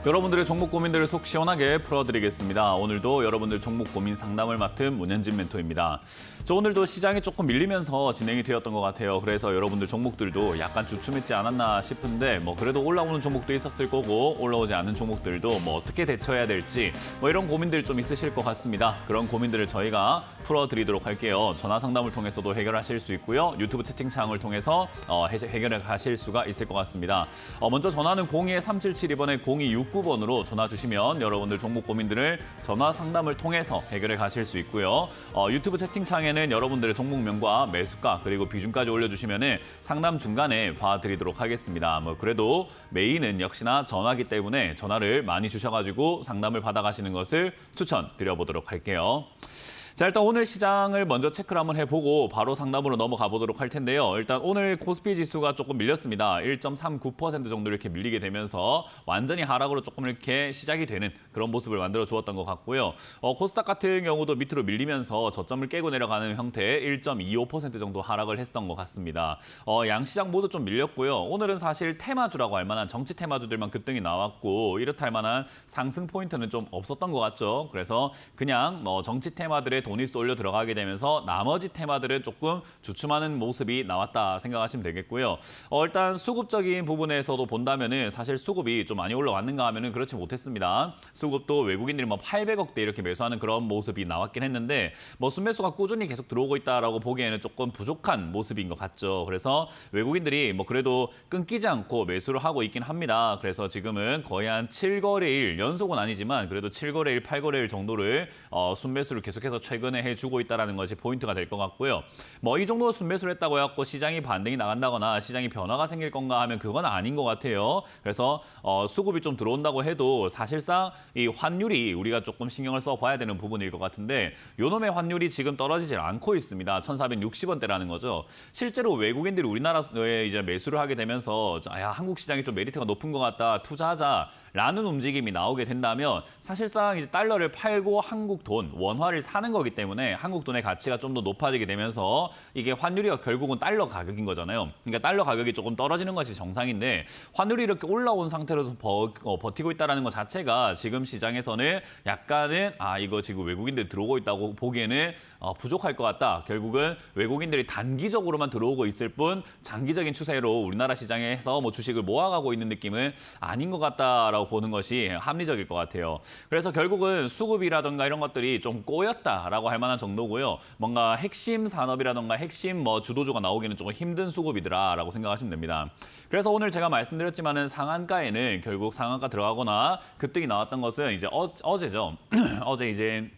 여러분들의 종목 고민들을 속 시원하게 풀어드리겠습니다. 오늘도 여러분들 종목 고민 상담을 맡은 문현진 멘토입니다. 오늘도 시장이 조금 밀리면서 진행이 되었던 것 같아요. 그래서 여러분들 종목들도 약간 주춤했지 않았나 싶은데 그래도 올라오는 종목도 있었을 거고 올라오지 않는 종목들도 어떻게 대처해야 될지 이런 고민들 좀 있으실 것 같습니다. 그런 고민들을 저희가 풀어드리도록 할게요. 전화 상담을 통해서도 해결하실 수 있고요. 유튜브 채팅창을 통해서 해결해 가실 수가 있을 것 같습니다. 먼저 전화는 02377 0269번으로 전화 주시면 여러분들 종목 고민들을 전화 상담을 통해서 해결해 가실 수 있고요. 유튜브 채팅창에는 여러분들의 종목명과 매수가 그리고 비중까지 올려주시면 상담 중간에 봐드리도록 하겠습니다. 그래도 메인은 역시나 전화기 때문에 전화를 많이 주셔가지고 상담을 받아가시는 것을 추천드려보도록 할게요. 자, 일단 오늘 시장을 먼저 체크를 한번 해보고 바로 상담으로 넘어가 보도록 할 텐데요. 일단 오늘 코스피 지수가 조금 밀렸습니다. 1.39% 정도 이렇게 밀리게 되면서 완전히 하락으로 조금 이렇게 시작이 되는 그런 모습을 만들어 주었던 것 같고요. 코스닥 같은 경우도 밑으로 밀리면서 저점을 깨고 내려가는 형태의 1.25% 정도 하락을 했던 것 같습니다. 양시장 모두 좀 밀렸고요. 오늘은 사실 테마주라고 할 만한 정치 테마주들만 급등이 나왔고 이렇다 할 만한 상승 포인트는 좀 없었던 것 같죠. 그래서 그냥 정치 테마들의 돈이 쏠려 들어가게 되면서 나머지 테마들은 조금 주춤하는 모습이 나왔다 생각하시면 되겠고요. 일단 수급적인 부분에서도 본다면은 사실 수급이 좀 많이 올라왔는가 하면은 그렇지 못했습니다. 수급도 외국인들이 800억대 이렇게 매수하는 그런 모습이 나왔긴 했는데 순매수가 꾸준히 계속 들어오고 있다라고 보기에는 조금 부족한 모습인 것 같죠. 그래서 외국인들이 그래도 끊기지 않고 매수를 하고 있긴 합니다. 그래서 지금은 거의 한 7거래일 연속은 아니지만 그래도 7거래일, 8거래일 정도를 순매수를 계속해서 최근에 해주고 있다는 것이 포인트가 될 것 같고요. 이 정도 순매수를 했다고 해갖고 시장이 반등이 나간다거나 시장이 변화가 생길 건가 하면 그건 아닌 것 같아요. 그래서 수급이 좀 들어온다고 해도 사실상 이 환율이 우리가 조금 신경을 써봐야 되는 부분일 것 같은데 요놈의 환율이 지금 떨어지지 않고 있습니다. 1,460원대라는 거죠. 실제로 외국인들이 우리나라에 이제 매수를 하게 되면서 한국 시장이 좀 메리트가 높은 것 같다, 투자하자라는 움직임이 나오게 된다면 사실상 이제 달러를 팔고 한국 돈, 원화를 사는 거기 때문에 한국 돈의 가치가 좀 더 높아지게 되면서 이게 환율이 결국은 달러 가격인 거잖아요. 그러니까 달러 가격이 조금 떨어지는 것이 정상인데 환율이 이렇게 올라온 상태로서 버티고 있다는 것 자체가 지금 시장에서는 약간은 이거 지금 외국인들 들어오고 있다고 보기에는 부족할 것 같다. 결국은 외국인들이 단기적으로만 들어오고 있을 뿐 장기적인 추세로 우리나라 시장에서 주식을 모아가고 있는 느낌은 아닌 것 같다라고 보는 것이 합리적일 것 같아요. 그래서 결국은 수급이라든가 이런 것들이 좀 꼬였다라고 할 만한 정도고요. 뭔가 핵심 산업이라든가 핵심 주도주가 나오기는 조금 힘든 수급이더라라고 생각하시면 됩니다. 그래서 오늘 제가 말씀드렸지만은 상한가에는 결국 상한가 들어가거나 급등이 나왔던 것은 이제 어제죠. 어제 이제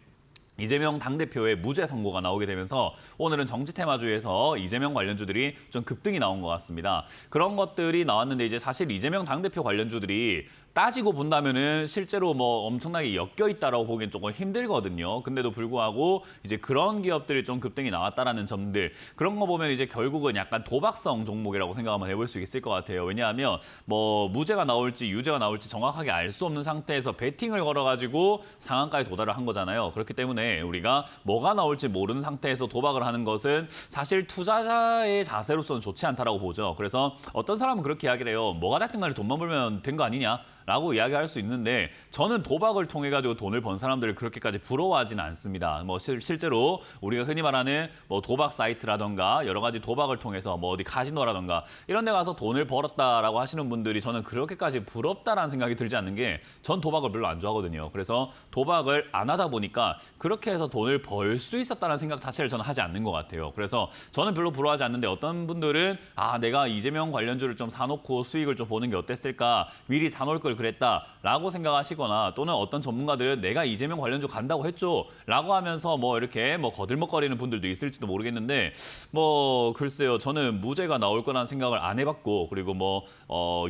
이재명 당대표의 무죄 선고가 나오게 되면서 오늘은 정치 테마주에서 이재명 관련주들이 좀 급등이 나온 것 같습니다. 그런 것들이 나왔는데 이제 사실 이재명 당대표 관련주들이 따지고 본다면은 실제로 엄청나게 엮여 있다라고 보기엔 조금 힘들거든요. 근데도 불구하고 이제 그런 기업들이 좀 급등이 나왔다라는 점들 그런 거 보면 이제 결국은 약간 도박성 종목이라고 생각 한번 해볼 수 있을 것 같아요. 왜냐하면 무죄가 나올지 유죄가 나올지 정확하게 알 수 없는 상태에서 베팅을 걸어가지고 상한가에 도달을 한 거잖아요. 그렇기 때문에 우리가 뭐가 나올지 모르는 상태에서 도박을 하는 것은 사실 투자자의 자세로서는 좋지 않다라고 보죠. 그래서 어떤 사람은 그렇게 이야기를 해요. 뭐가 됐든 간에 돈만 벌면 된 거 아니냐? 라고 이야기할 수 있는데 저는 도박을 통해 가지고 돈을 번 사람들을 그렇게까지 부러워하지는 않습니다. 실제로 우리가 흔히 말하는 도박 사이트라던가 여러 가지 도박을 통해서 어디 카지노라던가 이런 데 가서 돈을 벌었다라고 하시는 분들이 저는 그렇게까지 부럽다라는 생각이 들지 않는 게 전 도박을 별로 안 좋아하거든요. 그래서 도박을 안 하다 보니까 그렇게 해서 돈을 벌 수 있었다는 생각 자체를 저는 하지 않는 것 같아요. 그래서 저는 별로 부러워하지 않는데 어떤 분들은 내가 이재명 관련주를 좀 사놓고 수익을 좀 보는 게 어땠을까 미리 사놓을 걸 그랬다라고 생각하시거나 또는 어떤 전문가들은 내가 이재명 관련주 간다고 했죠 라고 하면서 이렇게 거들먹거리는 분들도 있을지도 모르겠는데 글쎄요. 저는 무죄가 나올 거라는 생각을 안 해봤고 그리고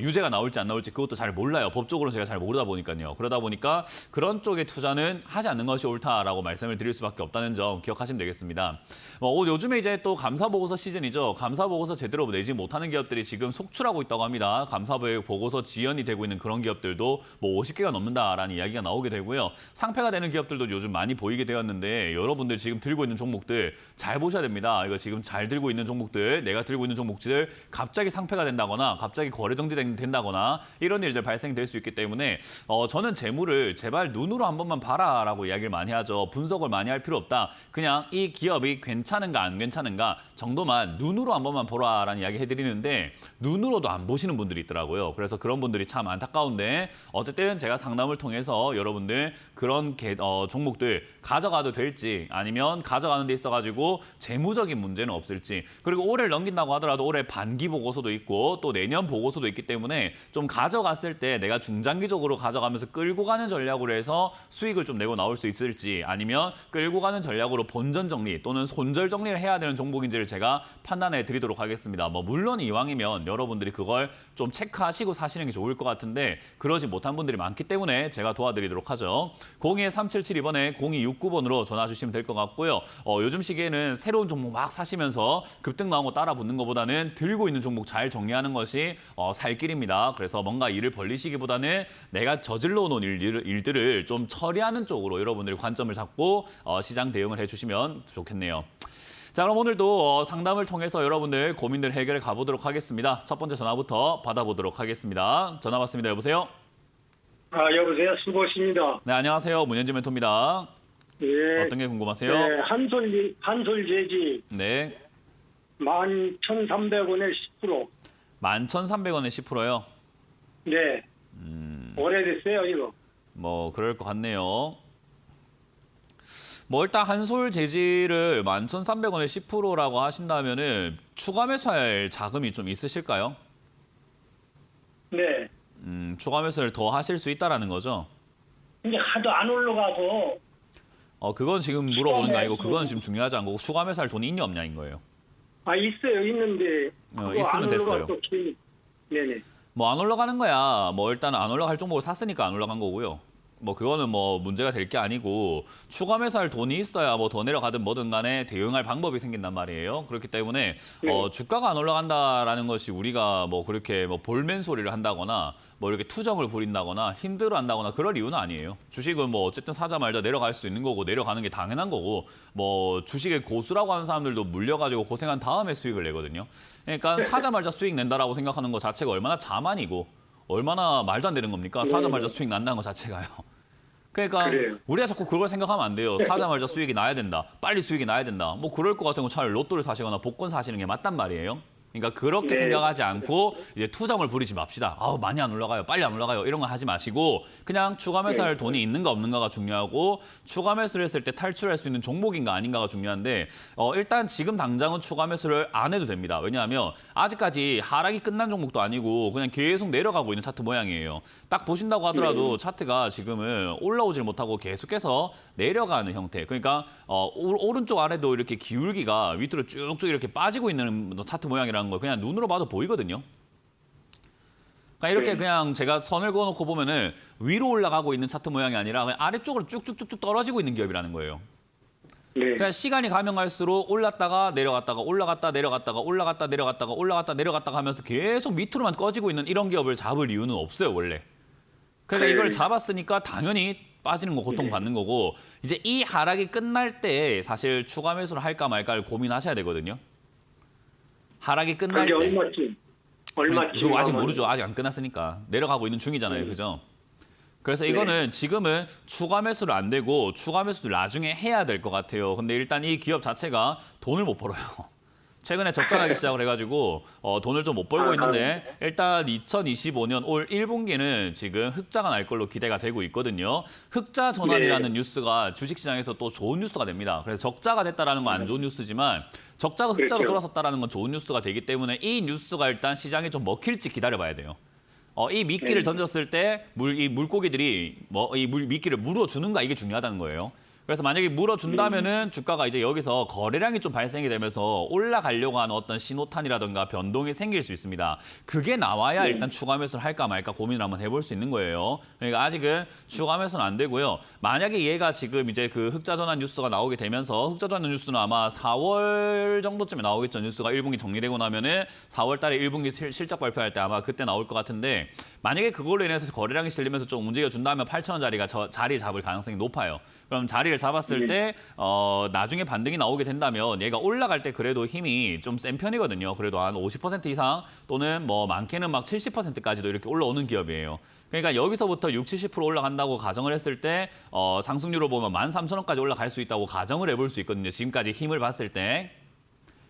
유죄가 나올지 안 나올지 그것도 잘 몰라요. 법적으로는 제가 잘 모르다 보니까요. 그러다 보니까 그런 쪽의 투자는 하지 않는 것이 옳다라고 말씀을 드릴 수밖에 없다는 점 기억하시면 되겠습니다. 요즘에 이제 또 감사보고서 시즌이죠. 감사보고서 제대로 내지 못하는 기업들이 지금 속출하고 있다고 합니다. 감사보고서 지연이 되고 있는 그런 기업들도 뭐 50개가 넘는다라는 이야기가 나오게 되고요. 상패가 되는 기업들도 요즘 많이 보이게 되었는데 여러분들 지금 들고 있는 종목들 잘 보셔야 됩니다. 이거 지금 잘 들고 있는 종목들, 내가 들고 있는 종목들 갑자기 상패가 된다거나 갑자기 거래 정지된다거나 이런 일들 발생될 수 있기 때문에 저는 재물을 제발 눈으로 한 번만 봐라라고 이야기를 많이 하죠. 분석을 많이 할 필요 없다. 그냥 이 기업이 괜찮은가 안 괜찮은가 정도만 눈으로 한 번만 보라라는 이야기 해드리는데 눈으로도 안 보시는 분들이 있더라고요. 그래서 그런 분들이 참 안타까운데 어쨌든 제가 상담을 통해서 여러분들 그런 종목들 가져가도 될지 아니면 가져가는 데 있어가지고 재무적인 문제는 없을지 그리고 올해를 넘긴다고 하더라도 올해 반기 보고서도 있고 또 내년 보고서도 있기 때문에 좀 가져갔을 때 내가 중장기적으로 가져가면서 끌고 가는 전략으로 해서 수익을 좀 내고 나올 수 있을지 아니면 끌고 가는 전략으로 본전 정리 또는 손절 정리를 해야 되는 종목인지를 제가 판단해 드리도록 하겠습니다. 물론 이왕이면 여러분들이 그걸 좀 체크하시고 사시는 게 좋을 것 같은데 그러지 못한 분들이 많기 때문에 제가 도와드리도록 하죠. 02-3772번에 0269번으로 전화 주시면 될 것 같고요. 요즘 시기에는 새로운 종목 막 사시면서 급등 나온 거 따라 붙는 것보다는 들고 있는 종목 잘 정리하는 것이 살 길입니다. 그래서 뭔가 일을 벌리시기보다는 내가 저질러 놓은 일들을 좀 처리하는 쪽으로 여러분들이 관점을 잡고 시장 대응을 해주시면 좋겠네요. 자, 그럼 오늘도 상담을 통해서 여러분들 고민들 해결해 가보도록 하겠습니다. 첫 번째 전화부터 받아보도록 하겠습니다. 전화 받습니다. 여보세요? 여보세요. 수고하십니다. 네, 안녕하세요. 문현진 멘토입니다. 예. 어떤 게 궁금하세요? 네, 한솔제지 네. 11,300원에 10%. 11,300원에 10%요? 네. 오래됐어요, 이거. 그럴 것 같네요. 일단 한솔 재질을 11,300원에 10%라고 하신다면은 추가 매수할 자금이 좀 있으실까요? 네. 추가 매수를 더 하실 수 있다라는 거죠? 근데 하도 안 올라가서. 그건 지금 물어보는 게 아니고 그건 지금 중요하지 않고 추가 매수할 돈이 있냐 없냐인 거예요. 있어요. 있는데. 있으면 됐어요. 네네. 안 올라가는 거야. 일단 안 올라갈 종목을 샀으니까 안 올라간 거고요. 그거는 문제가 될 게 아니고 추가 매수할 돈이 있어야 더 내려가든 뭐든 간에 대응할 방법이 생긴단 말이에요. 그렇기 때문에 주가가 안 올라간다라는 것이 우리가 그렇게 볼멘 소리를 한다거나 이렇게 투정을 부린다거나 힘들어한다거나 그럴 이유는 아니에요. 주식은 어쨌든 사자 말자 내려갈 수 있는 거고 내려가는 게 당연한 거고 주식의 고수라고 하는 사람들도 물려가지고 고생한 다음에 수익을 내거든요. 그러니까 사자 말자 수익 낸다라고 생각하는 것 자체가 얼마나 자만이고 얼마나 말도 안 되는 겁니까? 사자 말자 수익 난다는 것 자체가요. 그러니까 그래요. 우리가 자꾸 그걸 생각하면 안 돼요. 사자 말자 수익이 나야 된다. 빨리 수익이 나야 된다. 그럴 것 같은 거 차라리 로또를 사시거나 복권 사시는 게 맞단 말이에요. 그러니까 그렇게 생각하지 않고 이제 투정을 부리지 맙시다. 많이 안 올라가요. 빨리 안 올라가요. 이런 거 하지 마시고 그냥 추가 매수할 돈이 있는가 없는가가 중요하고 추가 매수를 했을 때 탈출할 수 있는 종목인가 아닌가가 중요한데 일단 지금 당장은 추가 매수를 안 해도 됩니다. 왜냐하면 아직까지 하락이 끝난 종목도 아니고 그냥 계속 내려가고 있는 차트 모양이에요. 딱 보신다고 하더라도 차트가 지금은 올라오질 못하고 계속해서 내려가는 형태. 그러니까 오른쪽 아래도 이렇게 기울기가 밑으로 쭉쭉 이렇게 빠지고 있는 차트 모양이라는 거 그냥 눈으로 봐도 보이거든요. 그러니까 이렇게 그냥 제가 선을 그어놓고 보면은 위로 올라가고 있는 차트 모양이 아니라 그냥 아래쪽으로 쭉쭉쭉쭉 떨어지고 있는 기업이라는 거예요. 네. 그러니까 시간이 가면 갈수록 올랐다가 내려갔다가 올라갔다 내려갔다가 올라갔다 내려갔다가 올라갔다 내려갔다가 하면서 계속 밑으로만 꺼지고 있는 이런 기업을 잡을 이유는 없어요, 원래. 그러니까 이걸 잡았으니까 당연히 빠지는 거 고통받는 거고 이제 이 하락이 끝날 때 사실 추가 매수를 할까 말까를 고민하셔야 되거든요. 하락이 끝날 때. 얼마쯤? 그거 아직 모르죠. 아직 안 끝났으니까. 내려가고 있는 중이잖아요. 그죠? 그래서 이거는 지금은 추가 매수를 안 되고 추가 매수를 나중에 해야 될 것 같아요. 근데 일단 이 기업 자체가 돈을 못 벌어요. 최근에 적자나기 시작을 해가지고 돈을 좀 못 벌고 있는데 일단 2025년 올 1분기는 지금 흑자가 날 걸로 기대가 되고 있거든요. 흑자 전환이라는 뉴스가 주식시장에서 또 좋은 뉴스가 됩니다. 그래서 적자가 됐다라는 건 안 좋은 뉴스지만 적자가 흑자로 돌아섰다라는 건 좋은 뉴스가 되기 때문에 이 뉴스가 일단 시장에 좀 먹힐지 기다려봐야 돼요. 이 미끼를 던졌을 때 이 물고기들이 이 미끼를 물어주는가 이게 중요하다는 거예요. 그래서 만약에 물어준다면은 주가가 이제 여기서 거래량이 좀 발생이 되면서 올라가려고 하는 어떤 신호탄이라든가 변동이 생길 수 있습니다. 그게 나와야 일단 추가 매수를 할까 말까 고민을 한번 해볼 수 있는 거예요. 그러니까 아직은 추가 매수는 안 되고요. 만약에 얘가 지금 이제 그 흑자 전환 뉴스가 나오게 되면서 흑자 전환 뉴스는 아마 4월 정도쯤에 나오겠죠. 뉴스가 1분기 정리되고 나면은 4월 달에 1분기 실적 발표할 때 아마 그때 나올 것 같은데 만약에 그걸로 인해서 거래량이 실리면서 좀 움직여준다면 8,000원짜리가 자리 잡을 가능성이 높아요. 그럼 자리를 잡았을 때 나중에 반등이 나오게 된다면 얘가 올라갈 때 그래도 힘이 좀 센 편이거든요. 그래도 한 50% 이상 또는 뭐 많게는 막 70%까지도 이렇게 올라오는 기업이에요. 그러니까 여기서부터 60, 70% 올라간다고 가정을 했을 때 상승률로 보면 13,000원까지 올라갈 수 있다고 가정을 해볼 수 있거든요. 지금까지 힘을 봤을 때.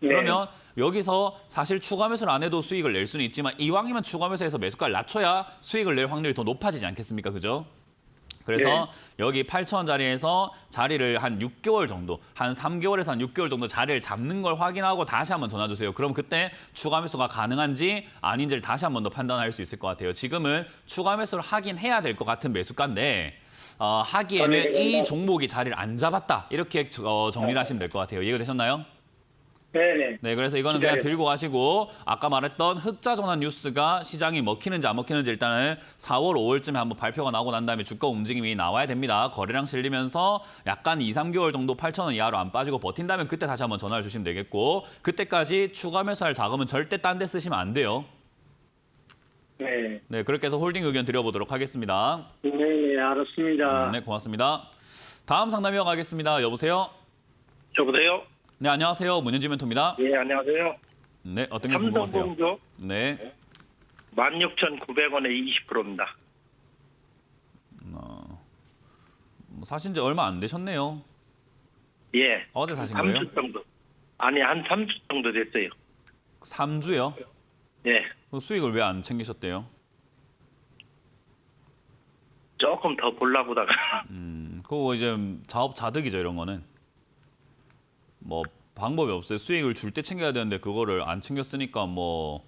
네. 그러면 여기서 사실 추가 매수를 안 해도 수익을 낼 수는 있지만 이왕이면 추가 매수해서 매수가를 낮춰야 수익을 낼 확률이 더 높아지지 않겠습니까? 그죠? 그래서 네. 여기 8,000원짜리에서 자리를 한 6개월 정도, 한 3개월에서 한 6개월 정도 자리를 잡는 걸 확인하고 다시 한번 전화 주세요. 그럼 그때 추가 매수가 가능한지 아닌지를 다시 한번 더 판단할 수 있을 것 같아요. 지금은 추가 매수를 하긴 해야 될 것 같은 매수가인데 하기에는 이 종목이 자리를 안 잡았다. 이렇게 정리를 하시면 될 것 같아요. 이해가 되셨나요? 네네. 네, 그래서 이거는 그냥 들고 가시고 아까 말했던 흑자 전환 뉴스가 시장이 먹히는지 안 먹히는지 일단은 4월, 5월쯤에 한번 발표가 나고 난 다음에 주가 움직임이 나와야 됩니다. 거래량 실리면서 약간 2, 3개월 정도 8,000원 이하로 안 빠지고 버틴다면 그때 다시 한번 전화를 주시면 되겠고 그때까지 추가 매수할 자금은 절대 딴 데 쓰시면 안 돼요. 네. 네, 그렇게 해서 홀딩 의견 드려보도록 하겠습니다. 네네, 알았습니다. 네, 고맙습니다. 다음 상담 이어가겠습니다. 여보세요? 여보세요? 네, 안녕하세요. 문현지 멘토입니다. 예, 안녕하세요. 네, 어떤 게 궁금하세요? 삼성공조 네. 16,900원에 20%입니다. 뭐 사신 지 얼마 안 되셨네요. 예. 어제 사신 거예요? 3주 정도. 아니, 한 3주 정도 됐어요. 3주요? 예. 수익을 왜 안 챙기셨대요? 조금 더 보려고다가. 그거 이제 자업자득이죠, 이런 거는. 뭐 방법이 없어요. 수익을 줄 때 챙겨야 되는데 그거를 안 챙겼으니까 뭐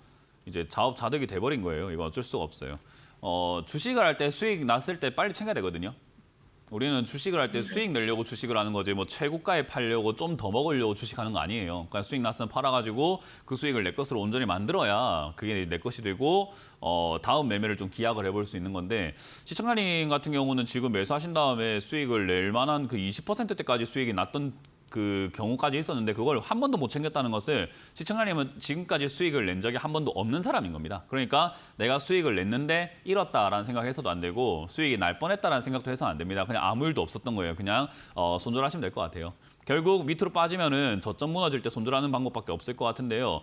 이제 자업자득이 돼버린 거예요. 이거 어쩔 수가 없어요. 주식을 할 때 수익 났을 때 빨리 챙겨야 되거든요. 우리는 주식을 할 때 수익 내려고 주식을 하는 거지 뭐 최고가에 팔려고 좀 더 먹으려고 주식하는 거 아니에요. 그러니까 수익 났으면 팔아가지고 그 수익을 내 것으로 온전히 만들어야 그게 내 것이 되고 다음 매매를 좀 기약을 해볼 수 있는 건데 시청자님 같은 경우는 지금 매수하신 다음에 수익을 낼 만한 그 20%대까지 수익이 났던 그 경우까지 있었는데 그걸 한 번도 못 챙겼다는 것을 시청자님은 지금까지 수익을 낸 적이 한 번도 없는 사람인 겁니다. 그러니까 내가 수익을 냈는데 잃었다라는 생각해서도 안 되고 수익이 날 뻔했다라는 생각도 해서는 안 됩니다. 그냥 아무 일도 없었던 거예요. 그냥 손절하시면 될 것 같아요. 결국 밑으로 빠지면은 저점 무너질 때 손절하는 방법밖에 없을 것 같은데요.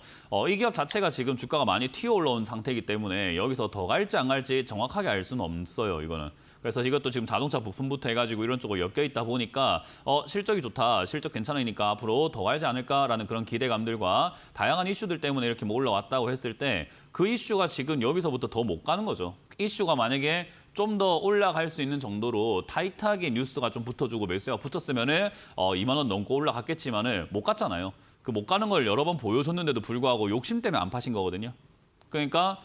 이 기업 자체가 지금 주가가 많이 튀어 올라온 상태이기 때문에 여기서 더 갈지 안 갈지 정확하게 알 수는 없어요. 이거는. 그래서 이것도 지금 자동차 부품부터 해가지고 이런 쪽으로 엮여 있다 보니까 실적이 좋다, 실적 괜찮으니까 앞으로 더 갈지 않을까라는 그런 기대감들과 다양한 이슈들 때문에 이렇게 뭐 올라왔다고 했을 때 그 이슈가 지금 여기서부터 더 못 가는 거죠. 이슈가 만약에 좀 더 올라갈 수 있는 정도로 타이트하게 뉴스가 좀 붙어주고 매수가 붙었으면은 2만 원 넘고 올라갔겠지만은 못 갔잖아요. 그 못 가는 걸 여러 번 보여줬는데도 불구하고 욕심 때문에 안 파신 거거든요. 그러니까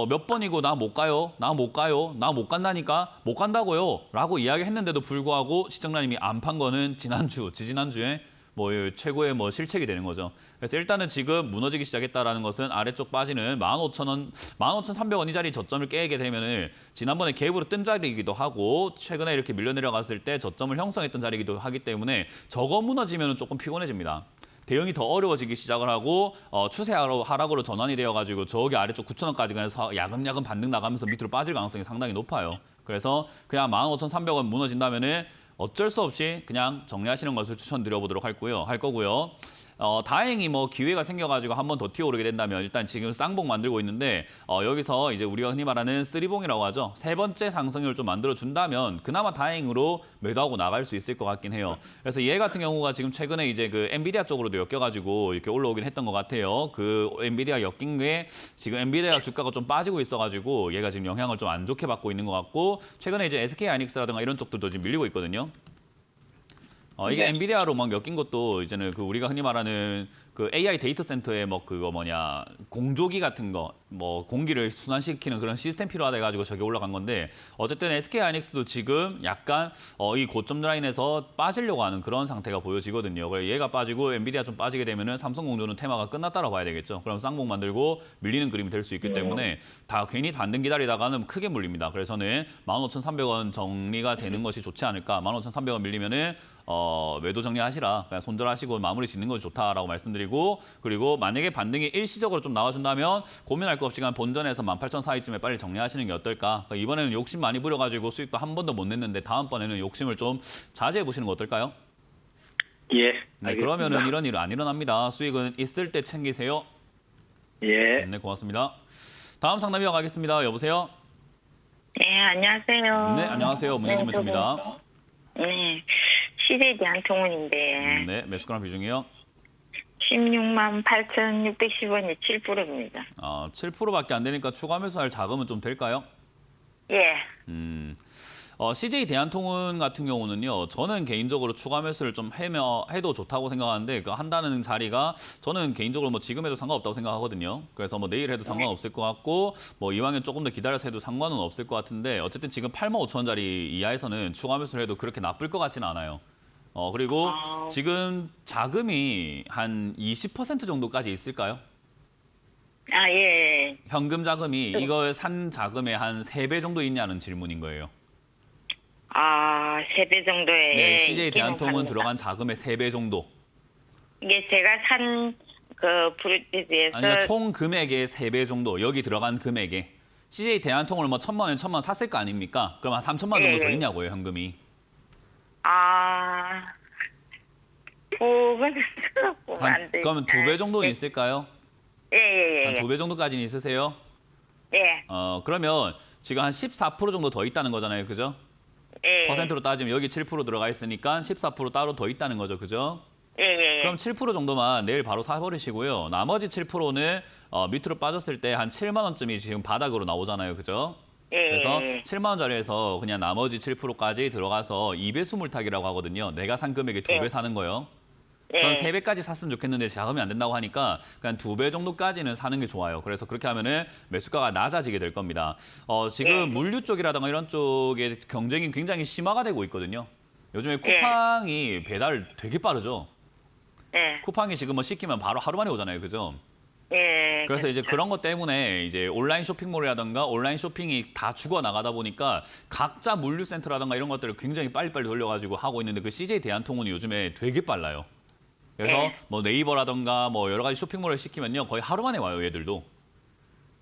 몇 번이고 나 못 가요, 나 못 가요, 나 못 간다니까 못 간다고요 라고 이야기했는데도 불구하고 시청자님이 안 판 거는 지지난주에 뭐 최고의 뭐 실책이 되는 거죠. 그래서 일단은 지금 무너지기 시작했다라는 것은 아래쪽 빠지는 15,000원, 15,300원이짜리 저점을 깨게 되면은 지난번에 갭으로 뜬 자리이기도 하고 최근에 이렇게 밀려 내려갔을 때 저점을 형성했던 자리이기도 하기 때문에 저거 무너지면은 조금 피곤해집니다. 대응이 더 어려워지기 시작을 하고 추세 하락으로 전환이 되어가지고 저기 아래쪽 9,000원까지 가서 야금야금 반등 나가면서 밑으로 빠질 가능성이 상당히 높아요. 그래서 그냥 15,300원 무너진다면은 어쩔 수 없이 그냥 정리하시는 것을 추천드려보도록 할 거고요. 다행히 뭐 기회가 생겨가지고 한 번 더 튀어오르게 된다면 일단 지금 쌍봉 만들고 있는데 여기서 이제 우리가 흔히 말하는 쓰리봉이라고 하죠. 세 번째 상승을 좀 만들어준다면 그나마 다행으로 매도하고 나갈 수 있을 것 같긴 해요. 그래서 얘 같은 경우가 지금 최근에 이제 그 엔비디아 쪽으로도 엮여가지고 이렇게 올라오긴 했던 것 같아요. 그 엔비디아 엮인 게 지금 엔비디아 주가가 좀 빠지고 있어가지고 얘가 지금 영향을 좀 안 좋게 받고 있는 것 같고 최근에 이제 SK 하이닉스라든가 이런 쪽들도 지금 밀리고 있거든요. 이게 엔비디아로 막 엮인 것도 이제는 그 우리가 흔히 말하는 그 AI 데이터 센터에 뭐 그거 뭐냐 공조기 같은 거 뭐 공기를 순환시키는 그런 시스템 필요하다 해가지고 저게 올라간 건데 어쨌든 SK 하이닉스도 지금 약간 이 고점 라인에서 빠지려고 하는 그런 상태가 보여지거든요. 그래 얘가 빠지고 엔비디아 좀 빠지게 되면은 삼성공조는 테마가 끝났다라고 봐야 되겠죠. 그럼 쌍봉 만들고 밀리는 그림이 될 수 있기 때문에 다 괜히 반등 기다리다가는 크게 물립니다. 그래서 저는 15,300원 정리가 되는 것이 좋지 않을까. 15,300원 밀리면은 매도 정리하시라. 그냥 손절하시고 마무리 짓는 것이 좋다라고 말씀드리고 그리고 만약에 반등이 일시적으로 좀 나와준다면 고민할 거 없이 그냥 본전에서 18,000 사이쯤에 빨리 정리하시는 게 어떨까. 그러니까 이번에는 욕심 많이 부려가지고 수익도 한 번도 못 냈는데 다음번에는 욕심을 좀 자제해 보시는 거 어떨까요? 예. 네, 알겠습니다. 그러면은 이런 일 안 일어납니다. 수익은 있을 때 챙기세요. 예. 네, 고맙습니다. 다음 상담 이어가겠습니다. 여보세요? 네, 안녕하세요. 네, 안녕하세요. 문혜진 멘토입니다. 네, CJ 대한통운인데 네, 매수가랑 비중이요? 16만 8,610원이 7%입니다. 7%밖에 안 되니까 추가 매수할 자금은 좀 될까요? 예, CJ 대한통운 같은 경우는요, 저는 개인적으로 추가 매수를 좀 해도 좋다고 생각하는데, 그 한다는 자리가 저는 개인적으로 뭐 지금 해도 상관없다고 생각하거든요. 그래서 뭐 내일 해도 상관없을 것 같고, 뭐 이왕에 조금 더 기다려서 해도 상관은 없을 것 같은데, 어쨌든 지금 85,000원짜리 이하에서는 추가 매수를 해도 그렇게 나쁠 것 같지는 않아요. 그리고 지금 자금이 한 20% 정도까지 있을까요? 아, 예. 현금 자금이 이걸 산 자금의 한 3배 정도 있냐는 질문인 거예요. 아, 3배 정도의. 네, CJ 있기는 대한통운 합니다. 들어간 자금의 3배 정도. 이게 제가 산 그 브루티즈에서. 아니, 그러니까 총 금액의 3배 정도, 여기 들어간 금액에. CJ 대한통운을 뭐 1,000만 원, 1,000만 원 샀을 거 아닙니까? 그럼 한 3,000만 원 정도 더 있냐고요, 현금이. 아, 부분은 안 돼. 그러면 2배 정도는 있을까요? 예. 한 2배 정도까지는 있으세요? 예. 그러면 지금 한 14% 정도 더 있다는 거잖아요, 그죠? 예. 퍼센트로 따지면 여기 7% 들어가 있으니까 14% 따로 더 있다는 거죠, 그죠? 예. 그럼 7% 정도만 내일 바로 사버리시고요. 나머지 7%는 밑으로 빠졌을 때 한 7만 원쯤이 지금 바닥으로 나오잖아요, 그죠? 예. 그래서 7만 원짜리에서 그냥 나머지 7%까지 들어가서 2배 수물타기라고 하거든요. 내가 산 금액의 2배 사는 거요. 전 3배까지 샀으면 좋겠는데 자금이 안 된다고 하니까 그냥 2배 정도까지는 사는 게 좋아요. 그래서 그렇게 하면은 매수가가 낮아지게 될 겁니다. 지금 물류 쪽이라든가 이런 쪽에 경쟁이 굉장히 심화가 되고 있거든요. 요즘에 쿠팡이 배달 되게 빠르죠. 예. 쿠팡이 지금 뭐 시키면 바로 하루 만에 오잖아요. 그죠? 예. 그래서 이제 그런 것 때문에 이제 온라인 쇼핑몰이라든가 온라인 쇼핑이 다 죽어 나가다 보니까 각자 물류센터라든가 이런 것들을 굉장히 빨리빨리 돌려가지고 하고 있는데 그 CJ 대한통운이 요즘에 되게 빨라요. 그래서 뭐 네이버라든가 뭐 여러 가지 쇼핑몰을 시키면요 거의 하루 만에 와요, 얘들도.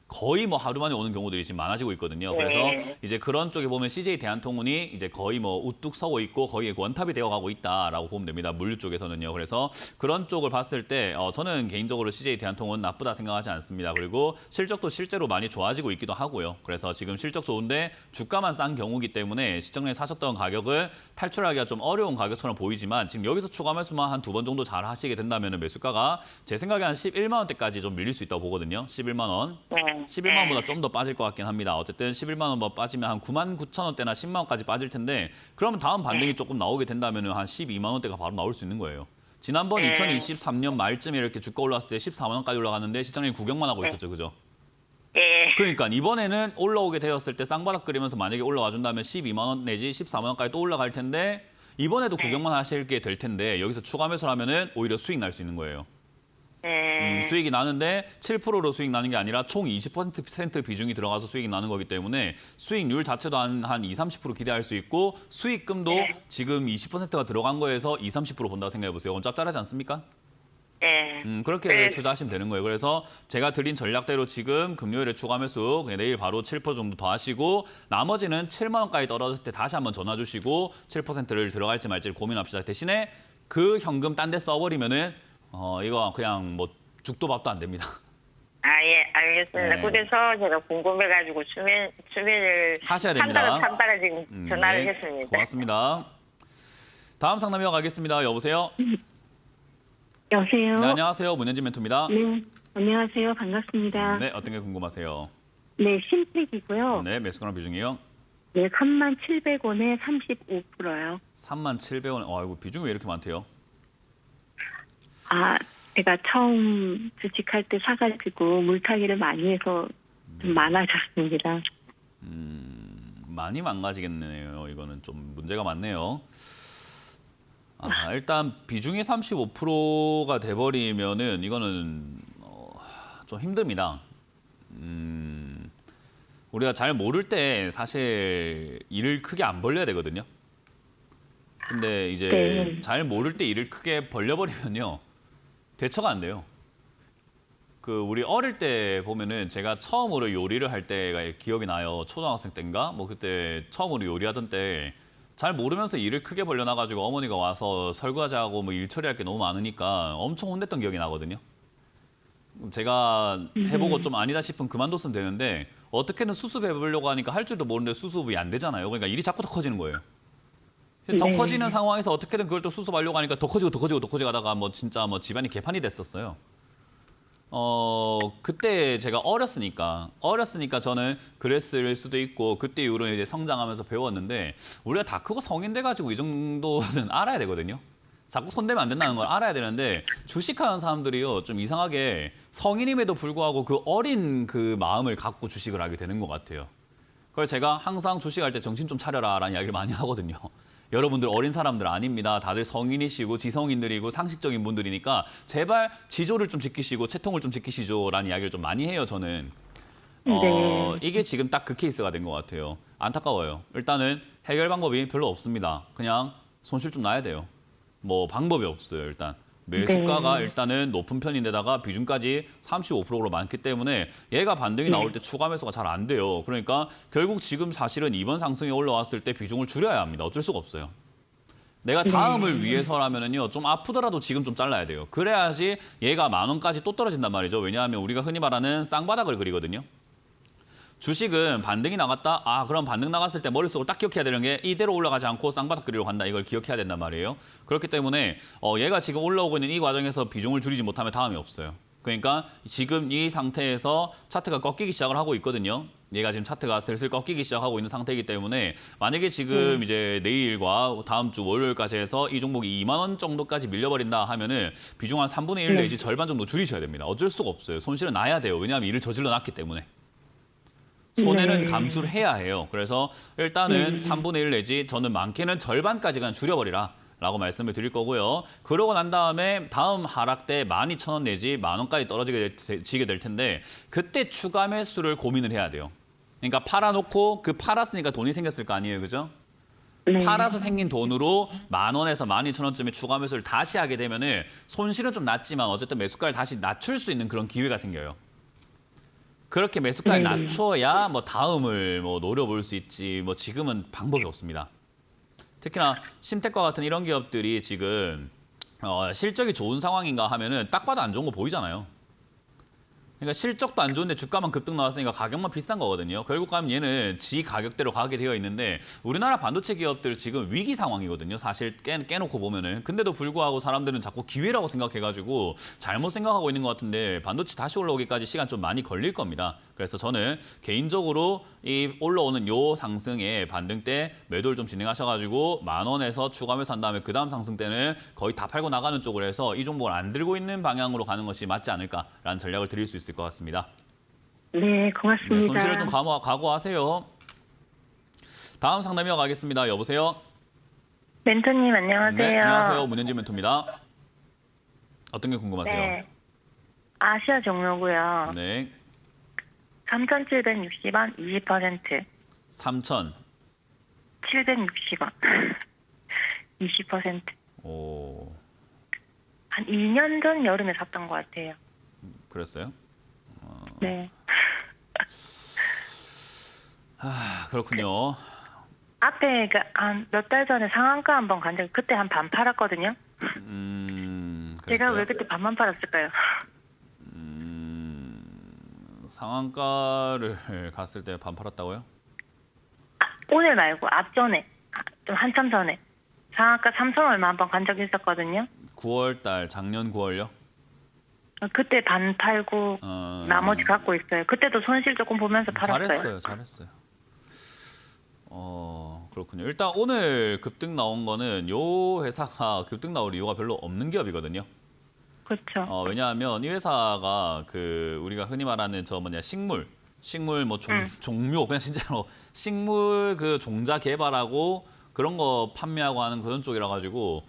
거의 뭐 하루 만에 오는 경우들이 지금 많아지고 있거든요. 그래서 이제 그런 쪽에 보면 CJ 대한통운이 이제 거의 뭐 우뚝 서고 있고 거의 원탑이 되어가고 있다라고 보면 됩니다. 물류 쪽에서는요. 그래서 그런 쪽을 봤을 때 저는 개인적으로 CJ 대한통운 나쁘다 생각하지 않습니다. 그리고 실적도 실제로 많이 좋아지고 있기도 하고요. 그래서 지금 실적 좋은데 주가만 싼 경우기 때문에 시장에 사셨던 가격을 탈출하기가 좀 어려운 가격처럼 보이지만 지금 여기서 추가 매수만 한 2번 정도 잘 하시게 된다면 매수가가 제 생각에 한 11만 원대까지 좀 밀릴 수 있다고 보거든요. 11만 원. 11만 원보다 좀 더 빠질 것 같긴 합니다. 어쨌든 11만 원 뭐 빠지면 한 9만 9천 원대나 10만 원까지 빠질 텐데 그러면 다음 반등이 조금 나오게 된다면 한 12만 원대가 바로 나올 수 있는 거예요. 지난번 2023년 말쯤에 이렇게 주가 올랐을 때 14만 원까지 올라갔는데 시장이 구경만 하고 있었죠. 그죠? 예. 그러니까 이번에는 올라오게 되었을 때 쌍바닥 그리면서 만약에 올라와 준다면 12만 원 내지 14만 원까지 또 올라갈 텐데 이번에도 구경만 하실게 될 텐데 여기서 추가 매수를 하면은 오히려 수익 날 수 있는 거예요. 수익이 나는데 7%로 수익 나는 게 아니라 총 20% 비중이 들어가서 수익이 나는 거기 때문에 수익률 자체도 한 20, 30% 기대할 수 있고 수익금도 지금 20%가 들어간 거에서 20, 30% 본다고 생각해 보세요. 그건 짭짤하지 않습니까? 그렇게 투자하시면 되는 거예요. 그래서 제가 드린 전략대로 지금 금요일에 추가 매수 그냥 내일 바로 7% 정도 더 하시고 나머지는 7만 원까지 떨어졌을 때 다시 한번 전화 주시고 7%를 들어갈지 말지 고민합시다. 대신에 그 현금 딴 데 써버리면은 이거 그냥 뭐 죽도 밥도 안 됩니다. 아, 예, 알겠습니다. 네. 그래서 제가 궁금해가지고 수매를 하셔야 됩니다. 참다가 지금 전화를 네, 했습니다. 고맙습니다. 다음 상담 이어가겠습니다. 여보세요? 여보세요? 네, 안녕하세요. 문현진 멘토입니다. 네, 안녕하세요. 반갑습니다. 네, 어떤 게 궁금하세요? 네, 신택이고요. 네, 매수가랑 비중이요? 네, 37,000원에 35%요. 37,000원. 아이고, 비중이 왜 이렇게 많대요? 아, 제가 처음 주식할 때 사가지고 물타기를 많이 해서 좀 많아졌습니다. 많이 망가지겠네요. 이거는 좀 문제가 많네요. 일단 비중이 35%가 돼버리면은 이거는 좀 힘듭니다. 우리가 잘 모를 때 사실 일을 크게 안 벌려야 되거든요. 근데 이제 네. 잘 모를 때 일을 크게 벌려버리면요. 대처가 안 돼요. 우리 어릴 때 보면은 제가 처음으로 요리를 할 때가 기억이 나요. 초등학생 때인가? 뭐 그때 처음으로 요리하던 때 잘 모르면서 일을 크게 벌려놔가지고 어머니가 와서 설거지하고 뭐 일 처리할 게 너무 많으니까 엄청 혼냈던 기억이 나거든요. 제가 해보고 좀 아니다 싶으면 그만뒀으면 되는데 어떻게든 수습해보려고 하니까 할 줄도 모르는데 수습이 안 되잖아요. 그러니까 일이 자꾸 더 커지는 거예요. 더 네. 커지는 상황에서 어떻게든 그걸 또 수습하려고 하니까 더 커지고 더 커지고 더 커지고 하다가 뭐 진짜 뭐 집안이 개판이 됐었어요. 그때 제가 어렸으니까 저는 그랬을 수도 있고 그때 이후로 이제 성장하면서 배웠는데 우리가 다 크고 성인 돼가지고 이 정도는 알아야 되거든요. 자꾸 손대면 안 된다는 걸 알아야 되는데 주식하는 사람들이요 좀 이상하게 성인임에도 불구하고 그 어린 그 마음을 갖고 주식을 하게 되는 것 같아요. 그래서 제가 항상 주식할 때 정신 좀 차려라라는 이야기를 많이 하거든요. 여러분들 어린 사람들 아닙니다. 다들 성인이시고 지성인들이고 상식적인 분들이니까 제발 지조를 좀 지키시고 채통을 좀 지키시죠라는 이야기를 좀 많이 해요. 저는. 네. 이게 지금 딱 그 케이스가 된 것 같아요. 안타까워요. 일단은 해결 방법이 별로 없습니다. 그냥 손실 좀 나야 돼요. 뭐 방법이 없어요. 일단. 매수가가 네. 일단은 높은 편인데다가 비중까지 35%로 많기 때문에 얘가 반등이 나올 때 추가 매수가 잘 안 돼요. 그러니까 결국 지금 사실은 이번 상승이 올라왔을 때 비중을 줄여야 합니다. 어쩔 수가 없어요. 내가 다음을 위해서라면은요 좀 아프더라도 지금 좀 잘라야 돼요. 그래야지 얘가 10,000원까지 또 떨어진단 말이죠. 왜냐하면 우리가 흔히 말하는 쌍바닥을 그리거든요. 주식은 반등이 나갔다. 그럼 반등 나갔을 때 머릿속으로 딱 기억해야 되는 게 이대로 올라가지 않고 쌍바닥 그리러 간다. 이걸 기억해야 된단 말이에요. 그렇기 때문에 얘가 지금 올라오고 있는 이 과정에서 비중을 줄이지 못하면 다음이 없어요. 그러니까 지금 이 상태에서 차트가 꺾이기 시작을 하고 있거든요. 얘가 지금 차트가 슬슬 꺾이기 시작하고 있는 상태이기 때문에 만약에 지금 이제 내일과 다음 주 월요일까지 해서 이 종목이 2만 원 정도까지 밀려버린다 하면은 비중 한 3분의 1 내지 절반 정도 줄이셔야 됩니다. 어쩔 수가 없어요. 손실은 나야 돼요. 왜냐하면 일을 저질러 놨기 때문에. 손해는 감수를 해야 해요. 그래서 일단은 3분의 1 내지 저는 많게는 절반까지 그냥 줄여버리라. 라고 말씀을 드릴 거고요. 그러고 난 다음에 다음 하락 때 12,000원 내지 10,000원까지 떨어지게 될 텐데 그때 추가 매수를 고민을 해야 돼요. 그러니까 팔아놓고 팔았으니까 돈이 생겼을 거 아니에요. 그죠? 네. 팔아서 생긴 돈으로 10,000원에서 12,000원쯤에 추가 매수를 다시 하게 되면은 손실은 좀 낮지만 어쨌든 매수가를 다시 낮출 수 있는 그런 기회가 생겨요. 그렇게 매수가를 낮춰야 뭐 다음을 뭐 노려볼 수 있지 뭐 지금은 방법이 없습니다. 특히나 심택과 같은 이런 기업들이 지금 실적이 좋은 상황인가 하면은 딱 봐도 안 좋은 거 보이잖아요. 그러니까 실적도 안 좋은데 주가만 급등 나왔으니까 가격만 비싼 거거든요. 결국 가면 얘는 지 가격대로 가게 되어 있는데 우리나라 반도체 기업들 지금 위기 상황이거든요. 사실 깨놓고 보면은. 근데도 불구하고 사람들은 자꾸 기회라고 생각해가지고 잘못 생각하고 있는 것 같은데 반도체 다시 올라오기까지 시간 좀 많이 걸릴 겁니다. 그래서 저는 개인적으로 이 올라오는 요 상승에 반등 때 매도를 좀 진행하셔가지고 10,000원에서 추가 매수 한 다음에 그 다음 상승 때는 거의 다 팔고 나가는 쪽으로 해서 이 종목을 안 들고 있는 방향으로 가는 것이 맞지 않을까라는 전략을 드릴 수 있을 것 같습니다. 네, 고맙습니다. 네, 손실을 좀 각오하세요. 다음 상담 이어가겠습니다. 여보세요? 멘토님 안녕하세요. 네, 안녕하세요. 문현진 멘토입니다. 어떤 게 궁금하세요? 네. 아시아 종료고요. 네. 3,760원 20%. 3,000. 760원. 20%. 오, 한 2년 전 여름에 샀던 것 같아요. 그랬어요? 네. 그렇군요. 앞에 한 몇 달 전에 상한가 한번 간 적이 그때 한 반 팔았거든요. 제가 그랬어요? 왜 그때 반만 팔았을까요? 상한가를 갔을 때 반 팔았다고요? 오늘 말고 앞전에 좀 한참 전에 상한가 3천 얼마 한번 간 적이 있었거든요. 9월 달, 작년 9월요? 그때 반 팔고 나머지 갖고 있어요. 그때도 손실 조금 보면서 팔았어요. 잘했어요. 그렇군요. 일단 오늘 급등 나온 거는 요 회사가 급등 나올 이유가 별로 없는 기업이거든요. 그렇죠. 왜냐하면 이 회사가 그 우리가 흔히 말하는 저 뭐냐 식물 뭐 종묘 그냥 진짜로 식물 그 종자 개발하고 그런 거 판매하고 하는 그런 쪽이라 가지고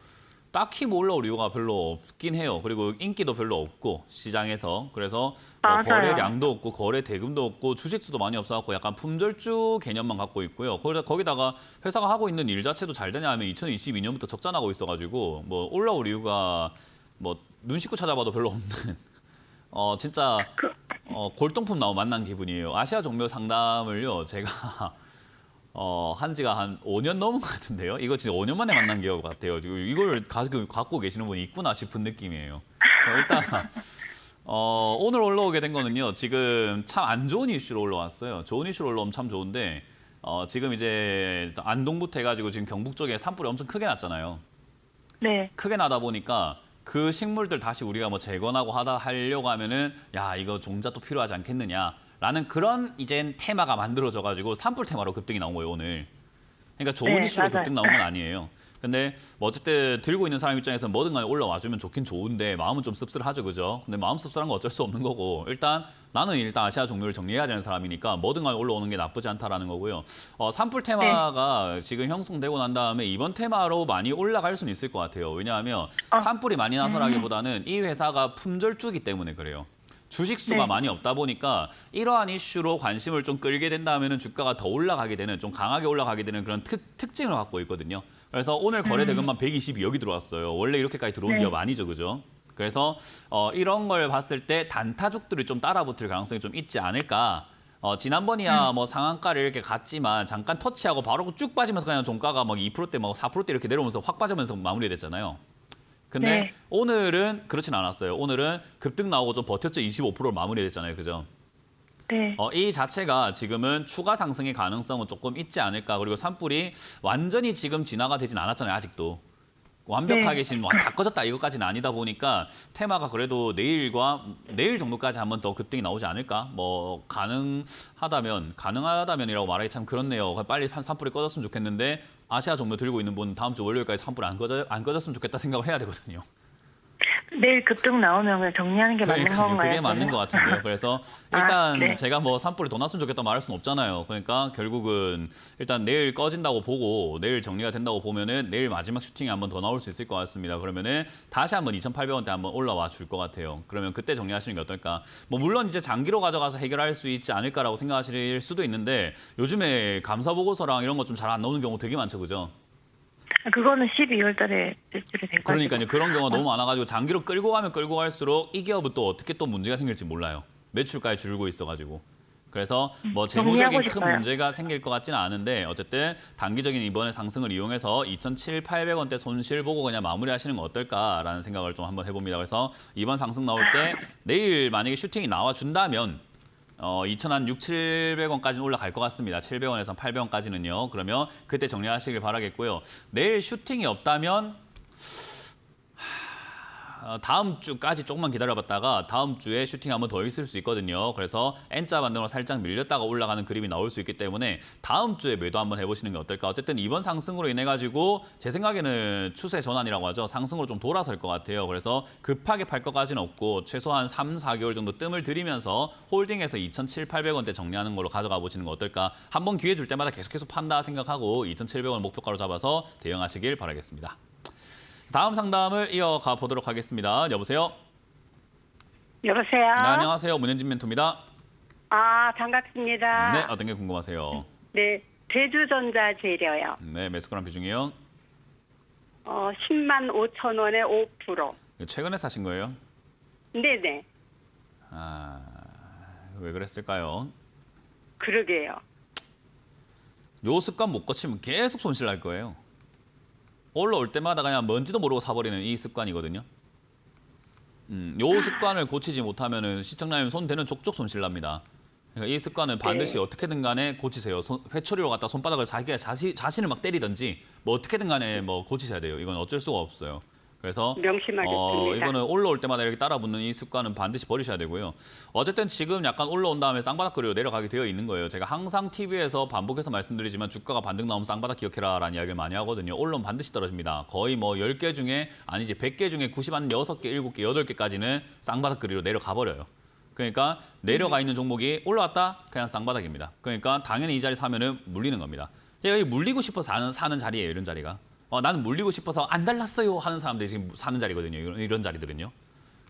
딱히 뭐 올라올 이유가 별로 없긴 해요. 그리고 인기도 별로 없고 시장에서 그래서 뭐 맞아요. 거래량도 없고 거래 대금도 없고 주식수도 많이 없어갖고 약간 품절주 개념만 갖고 있고요. 거기다가 회사가 하고 있는 일 자체도 잘 되냐 하면 2022년부터 적자나고 있어가지고 뭐 올라올 이유가 뭐 눈 씻고 찾아봐도 별로 없는 진짜 골동품 나오 만난 기분이에요. 아시아 종묘 상담을요 제가 한 지가 한 5년 넘은 것 같은데요. 이거 진짜 5년 만에 만난 것 같아요. 이걸 갖고 계시는 분이 있구나 싶은 느낌이에요. 일단 오늘 올라오게 된 거는요. 지금 참 안 좋은 이슈로 올라왔어요. 좋은 이슈로 올라오면 참 좋은데 지금 이제 안동부터 해가지고 지금 경북 쪽에 산불이 엄청 크게 났잖아요. 네. 크게 나다 보니까 그 식물들 다시 우리가 뭐 재건하고 하려고 하면은 야 이거 종자 또 필요하지 않겠느냐라는 그런 이젠 테마가 만들어져 가지고 산불 테마로 급등이 나온 거예요 오늘. 그러니까 좋은 네, 이슈로 맞아요. 급등 나온 건 아니에요. 근데 뭐 어쨌든 들고 있는 사람 입장에서 뭐든 간에 올라와주면 좋긴 좋은데 마음은 좀 씁쓸하죠, 그죠? 근데 마음 씁쓸한 거 어쩔 수 없는 거고 나는 일단 아시아 종묘를 정리해야 되는 사람이니까 뭐든 간에 올라오는 게 나쁘지 않다라는 거고요. 산불 테마가 지금 형성되고 난 다음에 이번 테마로 많이 올라갈 수는 있을 것 같아요. 왜냐하면 산불이 많이 나서라기보다는 이 회사가 품절주기 때문에 그래요. 주식수가 네. 많이 없다 보니까 이러한 이슈로 관심을 좀 끌게 된다면 주가가 더 올라가게 되는, 좀 강하게 올라가게 되는 그런 특징을 갖고 있거든요. 그래서 오늘 거래 대금만 122억이 들어왔어요. 원래 이렇게까지 들어온 네. 기업 아니죠, 그죠? 그래서 이런 걸 봤을 때 단타죽들이 좀 따라붙을 가능성이 좀 있지 않을까. 지난번이야 뭐 상한가를 이렇게 갔지만 잠깐 터치하고 바로 쭉 빠지면서 그냥 종가가 막 2%대, 막 4%대 이렇게 내려오면서 확 빠지면서 마무리됐잖아요. 근데 네. 오늘은 그렇진 않았어요. 오늘은 급등 나오고 좀 버텼죠. 25%로 마무리됐잖아요. 그죠? 네. 이 자체가 지금은 추가 상승의 가능성은 조금 있지 않을까. 그리고 산불이 완전히 지금 진화가 되진 않았잖아요. 아직도. 완벽하게 지금 다 꺼졌다 이것까지는 아니다 보니까 테마가 그래도 내일 정도까지 한번 더 급등이 나오지 않을까. 뭐 가능하다면이라고 말하기 참 그렇네요. 빨리 산불이 꺼졌으면 좋겠는데 아시아 종묘 들고 있는 분 다음 주 월요일까지 산불 안 꺼졌으면 좋겠다 생각을 해야 되거든요. 내일 급등 나오면 그냥 정리하는 게 맞는 그러니까요. 건가요? 그게 맞는 것 같은데요. 그래서 일단 네. 제가 뭐 산불이 더 났으면 좋겠다 말할 수는 없잖아요. 그러니까 결국은 일단 내일 꺼진다고 보고 내일 정리가 된다고 보면은 내일 마지막 슈팅이 한번 더 나올 수 있을 것 같습니다. 그러면은 다시 한번 2,800원대 한번 올라와 줄 것 같아요. 그러면 그때 정리하시는 게 어떨까? 뭐 물론 이제 장기로 가져가서 해결할 수 있지 않을까라고 생각하실 수도 있는데 요즘에 감사 보고서랑 이런 거 좀 잘 안 나오는 경우 되게 많죠, 그죠? 그거는 12월 달에 제출이 될 거예요. 그러니까요. 그런 경우가 너무 많아가지고 장기로 끌고 가면 끌고 갈수록 이 기업은 또 어떻게 또 문제가 생길지 몰라요. 매출까지 줄고 있어가지고. 그래서 뭐 재무적인 정리하고 큰 싶어요. 문제가 생길 것 같지는 않은데 어쨌든 단기적인 이번에 상승을 이용해서 2,700~800원대 손실 보고 그냥 마무리하시는 건 어떨까라는 생각을 좀 한번 해봅니다. 그래서 이번 상승 나올 때 내일 만약에 슈팅이 나와준다면 2,600~700원까지는 올라갈 것 같습니다. 700원에서 800원까지는요. 그러면 그때 정리하시길 바라겠고요. 내일 슈팅이 없다면 다음 주까지 조금만 기다려봤다가 다음 주에 슈팅 한번 더 있을 수 있거든요. 그래서 N자 반등으로 살짝 밀렸다가 올라가는 그림이 나올 수 있기 때문에 다음 주에 매도 한번 해보시는 게 어떨까. 어쨌든 이번 상승으로 인해 가지고 제 생각에는 추세 전환이라고 하죠. 상승으로 좀 돌아설 것 같아요. 그래서 급하게 팔 것까지는 없고 최소한 3~4개월 정도 뜸을 들이면서 홀딩해서 2,700~800원대 정리하는 걸로 가져가 보시는 거 어떨까. 한번 기회 줄 때마다 계속해서 판다 생각하고 2,700원 목표가로 잡아서 대응하시길 바라겠습니다. 다음 상담을 이어가 보도록 하겠습니다. 여보세요? 여보세요? 네, 안녕하세요. 문현진 멘토입니다. 반갑습니다. 네, 어떤 게 궁금하세요? 네, 제주전자 재료요. 네, 매수가랑 비중이요. 10만 5천 원에 5%. 최근에 사신 거예요? 네네. 왜 그랬을까요? 그러게요. 요 습관 못 고치면 계속 손실 날 거예요. 올라올 때마다 그냥 뭔지도 모르고 사버리는 이 습관이거든요. 요 습관을 고치지 못하면은 시청자님 손 대는 족족 손실 납니다. 그러니까 이 습관은 반드시 어떻게든 간에 고치세요. 회초리로 갖다 손바닥을 자신을 막 때리든지 뭐 어떻게든 간에 뭐 고치셔야 돼요. 이건 어쩔 수가 없어요. 그래서 명심하겠습니다. 이거는 올라올 때마다 이렇게 따라붙는 이 습관은 반드시 버리셔야 되고요. 어쨌든 지금 약간 올라온 다음에 쌍바닥거리로 내려가게 되어 있는 거예요. 제가 항상 TV에서 반복해서 말씀드리지만 주가가 반등 나오면 쌍바닥 기억해라라는 이야기를 많이 하거든요. 올라오면 반드시 떨어집니다. 거의 뭐 10개 중에 아니지 100개 중에 96개, 7개, 8개까지는 쌍바닥거리로 내려가 버려요. 그러니까 내려가 있는 종목이 올라왔다? 그냥 쌍바닥입니다. 그러니까 당연히 이 자리 사면은 물리는 겁니다. 얘가 물리고 싶어서 사는 자리예요, 이런 자리가. 나는 물리고 싶어서 안 달랐어요 하는 사람들이 지금 사는 자리거든요. 이런 자리들은요.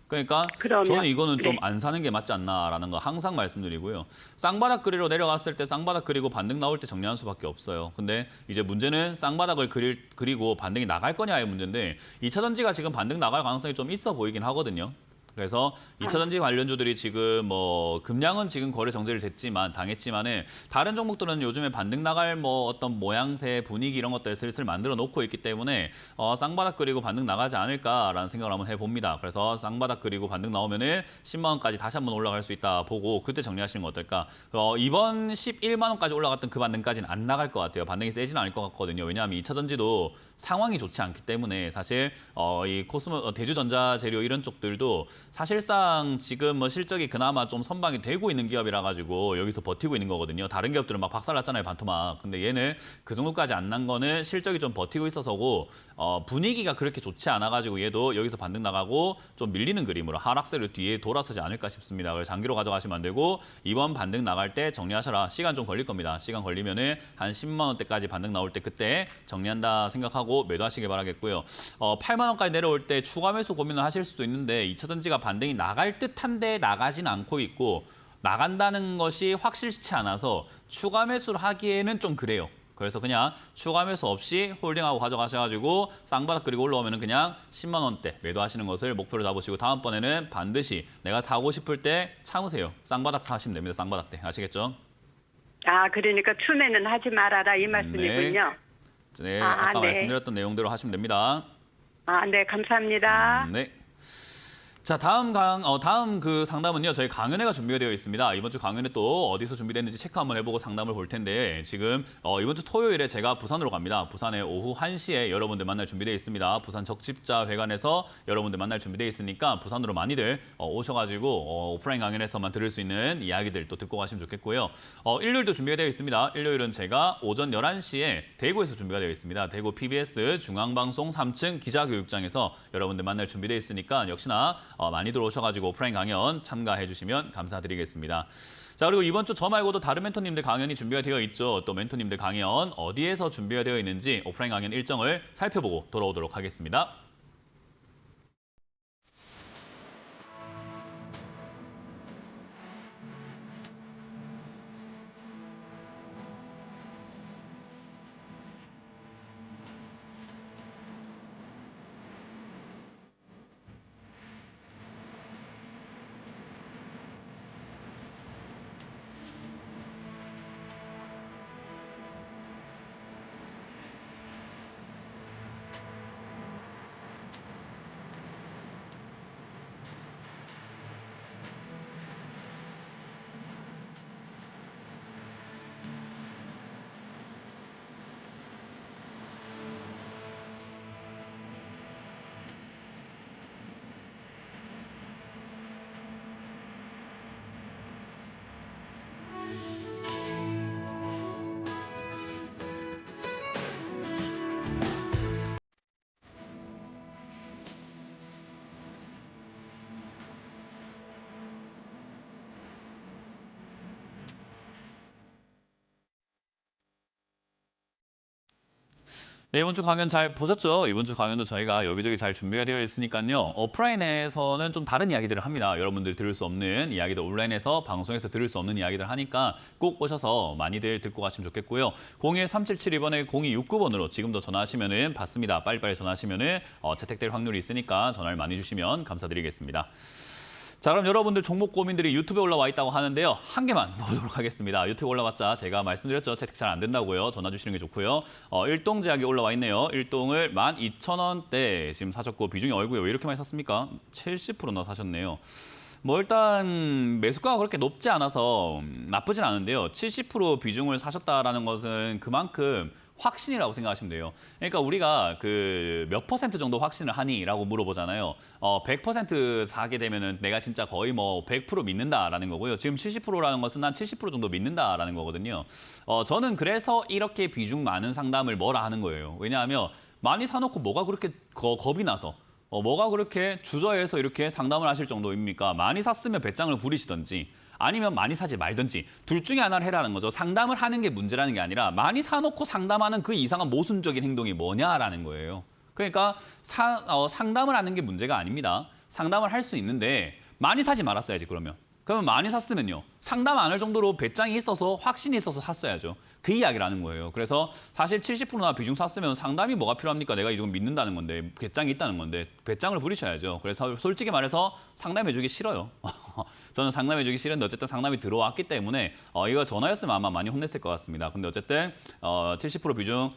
그러니까 저는 이거는 좀 안 사는 게 맞지 않나라는 거 항상 말씀드리고요. 쌍바닥 그리로 내려갔을 때 쌍바닥 그리고 반등 나올 때 정리하는 수밖에 없어요. 근데 이제 문제는 쌍바닥을 그리고 반등이 나갈 거냐의 문제인데 2차 전지가 지금 반등 나갈 가능성이 좀 있어 보이긴 하거든요. 그래서 2차 전지 관련주들이 지금 뭐 금량은 지금 거래 정지를 당했지만은 다른 종목들은 요즘에 반등 나갈 뭐 어떤 모양새, 분위기 이런 것들 슬슬 만들어 놓고 있기 때문에 쌍바닥 그리고 반등 나가지 않을까라는 생각을 한번 해봅니다. 그래서 쌍바닥 그리고 반등 나오면은 10만 원까지 다시 한번 올라갈 수 있다 보고 그때 정리하시는 거 어떨까? 이번 11만 원까지 올라갔던 그 반등까지는 안 나갈 것 같아요. 반등이 세지는 않을 것 같거든요. 왜냐하면 2차 전지도 상황이 좋지 않기 때문에 사실 이 코스모 대주전자 재료 이런 쪽들도 사실상 지금 뭐 실적이 그나마 좀 선방이 되고 있는 기업이라 가지고 여기서 버티고 있는 거거든요. 다른 기업들은 막 박살났잖아요, 반토막. 근데 얘는 그 정도까지 안 난 거는 실적이 좀 버티고 있어서고 분위기가 그렇게 좋지 않아 가지고 얘도 여기서 반등 나가고 좀 밀리는 그림으로 하락세를 뒤에 돌아서지 않을까 싶습니다. 그래서 장기로 가져가시면 안 되고 이번 반등 나갈 때 정리하셔라. 시간 좀 걸릴 겁니다. 시간 걸리면은 한 10만 원대까지 반등 나올 때 그때 정리한다 생각하고 매도하시길 바라겠고요. 8만 원까지 내려올 때 추가 매수 고민을 하실 수도 있는데 2차 전지가 반등이 나갈 듯한데 나가진 않고 있고 나간다는 것이 확실치 않아서 추가 매수를 하기에는 좀 그래요. 그래서 그냥 추가 매수 없이 홀딩하고 가져가셔가지고 쌍바닥 그리고 올라오면은 그냥 10만 원대 매도하시는 것을 목표로 잡으시고 다음번에는 반드시 내가 사고 싶을 때 참으세요. 쌍바닥 사시면 됩니다. 쌍바닥 때. 아시겠죠? 그러니까 추매는 하지 말아라 이 말씀이군요. 네, 아까 네. 말씀드렸던 내용대로 하시면 됩니다. 네, 감사합니다. 네. 자, 다음 그 상담은요. 저희 강연회가 준비가 되어 있습니다. 이번 주 강연회 또 어디서 준비됐는지 체크 한번 해보고 상담을 볼 텐데 지금 이번 주 토요일에 제가 부산으로 갑니다. 부산에 오후 1시에 여러분들 만날 준비되어 있습니다. 부산 적집자 회관에서 여러분들 만날 준비되어 있으니까 부산으로 많이들 오셔가지고 오프라인 강연에서만 들을 수 있는 이야기들 또 듣고 가시면 좋겠고요. 일요일도 준비가 되어 있습니다. 일요일은 제가 오전 11시에 대구에서 준비가 되어 있습니다. 대구 PBS 중앙방송 3층 기자교육장에서 여러분들 만날 준비되어 있으니까 역시나 많이들 오셔가지고 오프라인 강연 참가해 주시면 감사드리겠습니다. 자, 그리고 이번 주 저 말고도 다른 멘토님들 강연이 준비가 되어 있죠. 또 멘토님들 강연 어디에서 준비가 되어 있는지 오프라인 강연 일정을 살펴보고 돌아오도록 하겠습니다. 네, 이번 주 강연 잘 보셨죠? 이번 주 강연도 저희가 여기저기 잘 준비가 되어 있으니까요. 오프라인에서는 좀 다른 이야기들을 합니다. 여러분들이 들을 수 없는 이야기들, 온라인에서 방송에서 들을 수 없는 이야기들 하니까 꼭 오셔서 많이들 듣고 가시면 좋겠고요. 02377 0269번으로 지금도 전화하시면 받습니다. 빨리빨리 전화하시면 채택될 확률이 있으니까 전화를 많이 주시면 감사드리겠습니다. 자, 그럼 여러분들 종목 고민들이 유튜브에 올라와 있다고 하는데요. 한 개만 보도록 하겠습니다. 유튜브 올라왔자 제가 말씀드렸죠. 채택 잘 안 된다고요. 전화 주시는 게 좋고요. 일동 제약이 올라와 있네요. 일동을 12,000원대 지금 사셨고 비중이 어이구요. 왜 이렇게 많이 샀습니까? 70%나 사셨네요. 뭐 일단 매수가가 그렇게 높지 않아서 나쁘진 않은데요. 70% 비중을 사셨다라는 것은 그만큼 확신이라고 생각하시면 돼요. 그러니까 우리가 그 몇 퍼센트 정도 확신을 하니라고 물어보잖아요. 100% 사게 되면은 내가 진짜 거의 뭐 100% 믿는다라는 거고요. 지금 70%라는 것은 한 70% 정도 믿는다라는 거거든요. 저는 그래서 이렇게 비중 많은 상담을 뭐라 하는 거예요. 왜냐하면 많이 사놓고 뭐가 그렇게 겁이 나서 뭐가 그렇게 주저해서 이렇게 상담을 하실 정도입니까? 많이 샀으면 배짱을 부리시든지 아니면 많이 사지 말든지 둘 중에 하나를 해라는 거죠. 상담을 하는 게 문제라는 게 아니라 많이 사놓고 상담하는 그 이상한 모순적인 행동이 뭐냐라는 거예요. 그러니까 상담을 하는 게 문제가 아닙니다. 상담을 할 수 있는데 많이 사지 말았어야지 그러면. 그러면 많이 샀으면요. 상담 안 할 정도로 배짱이 있어서 확신이 있어서 샀어야죠. 그 이야기를 하는 거예요. 그래서 사실 70%나 비중 샀으면 상담이 뭐가 필요합니까? 내가 이 정도 믿는다는 건데 배짱이 있다는 건데 배짱을 부리셔야죠. 그래서 솔직히 말해서 상담해주기 싫어요. 저는 상담해주기 싫은데 어쨌든 상담이 들어왔기 때문에 이거 전화였으면 아마 많이 혼냈을 것 같습니다. 근데 어쨌든 70% 비중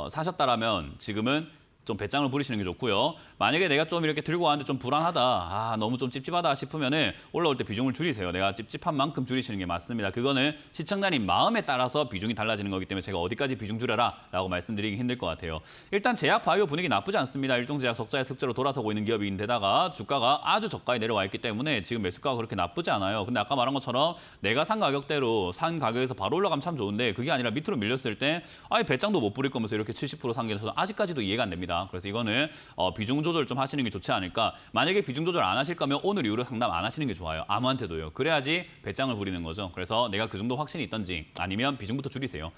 사셨다라면 지금은 좀 배짱을 부리시는 게 좋고요. 만약에 내가 좀 이렇게 들고 왔는데 좀 불안하다, 너무 좀 찝찝하다 싶으면은 올라올 때 비중을 줄이세요. 내가 찝찝한 만큼 줄이시는 게 맞습니다. 그거는 시청자님 마음에 따라서 비중이 달라지는 거기 때문에 제가 어디까지 비중 줄여라라고 말씀드리기 힘들 것 같아요. 일단 제약 바이오 분위기 나쁘지 않습니다. 일동제약 적자의 흑자로 돌아서고 있는 기업인데다가 주가가 아주 저가에 내려와 있기 때문에 지금 매수가가 그렇게 나쁘지 않아요. 근데 아까 말한 것처럼 내가 산 가격대로 산 가격에서 바로 올라가면 참 좋은데 그게 아니라 밑으로 밀렸을 때 아예 배짱도 못 부릴 거면서 이렇게 70% 산 게 아직까지도 이해가 안 됩니다. 그래서 이거는 비중 조절 좀 하시는 게 좋지 않을까. 만약에 비중 조절 안 하실 거면 오늘 이후로 상담 안 하시는 게 좋아요. 아무한테도요. 그래야지 배짱을 부리는 거죠. 그래서 내가 그 정도 확신이 있던지 아니면 비중부터 줄이세요.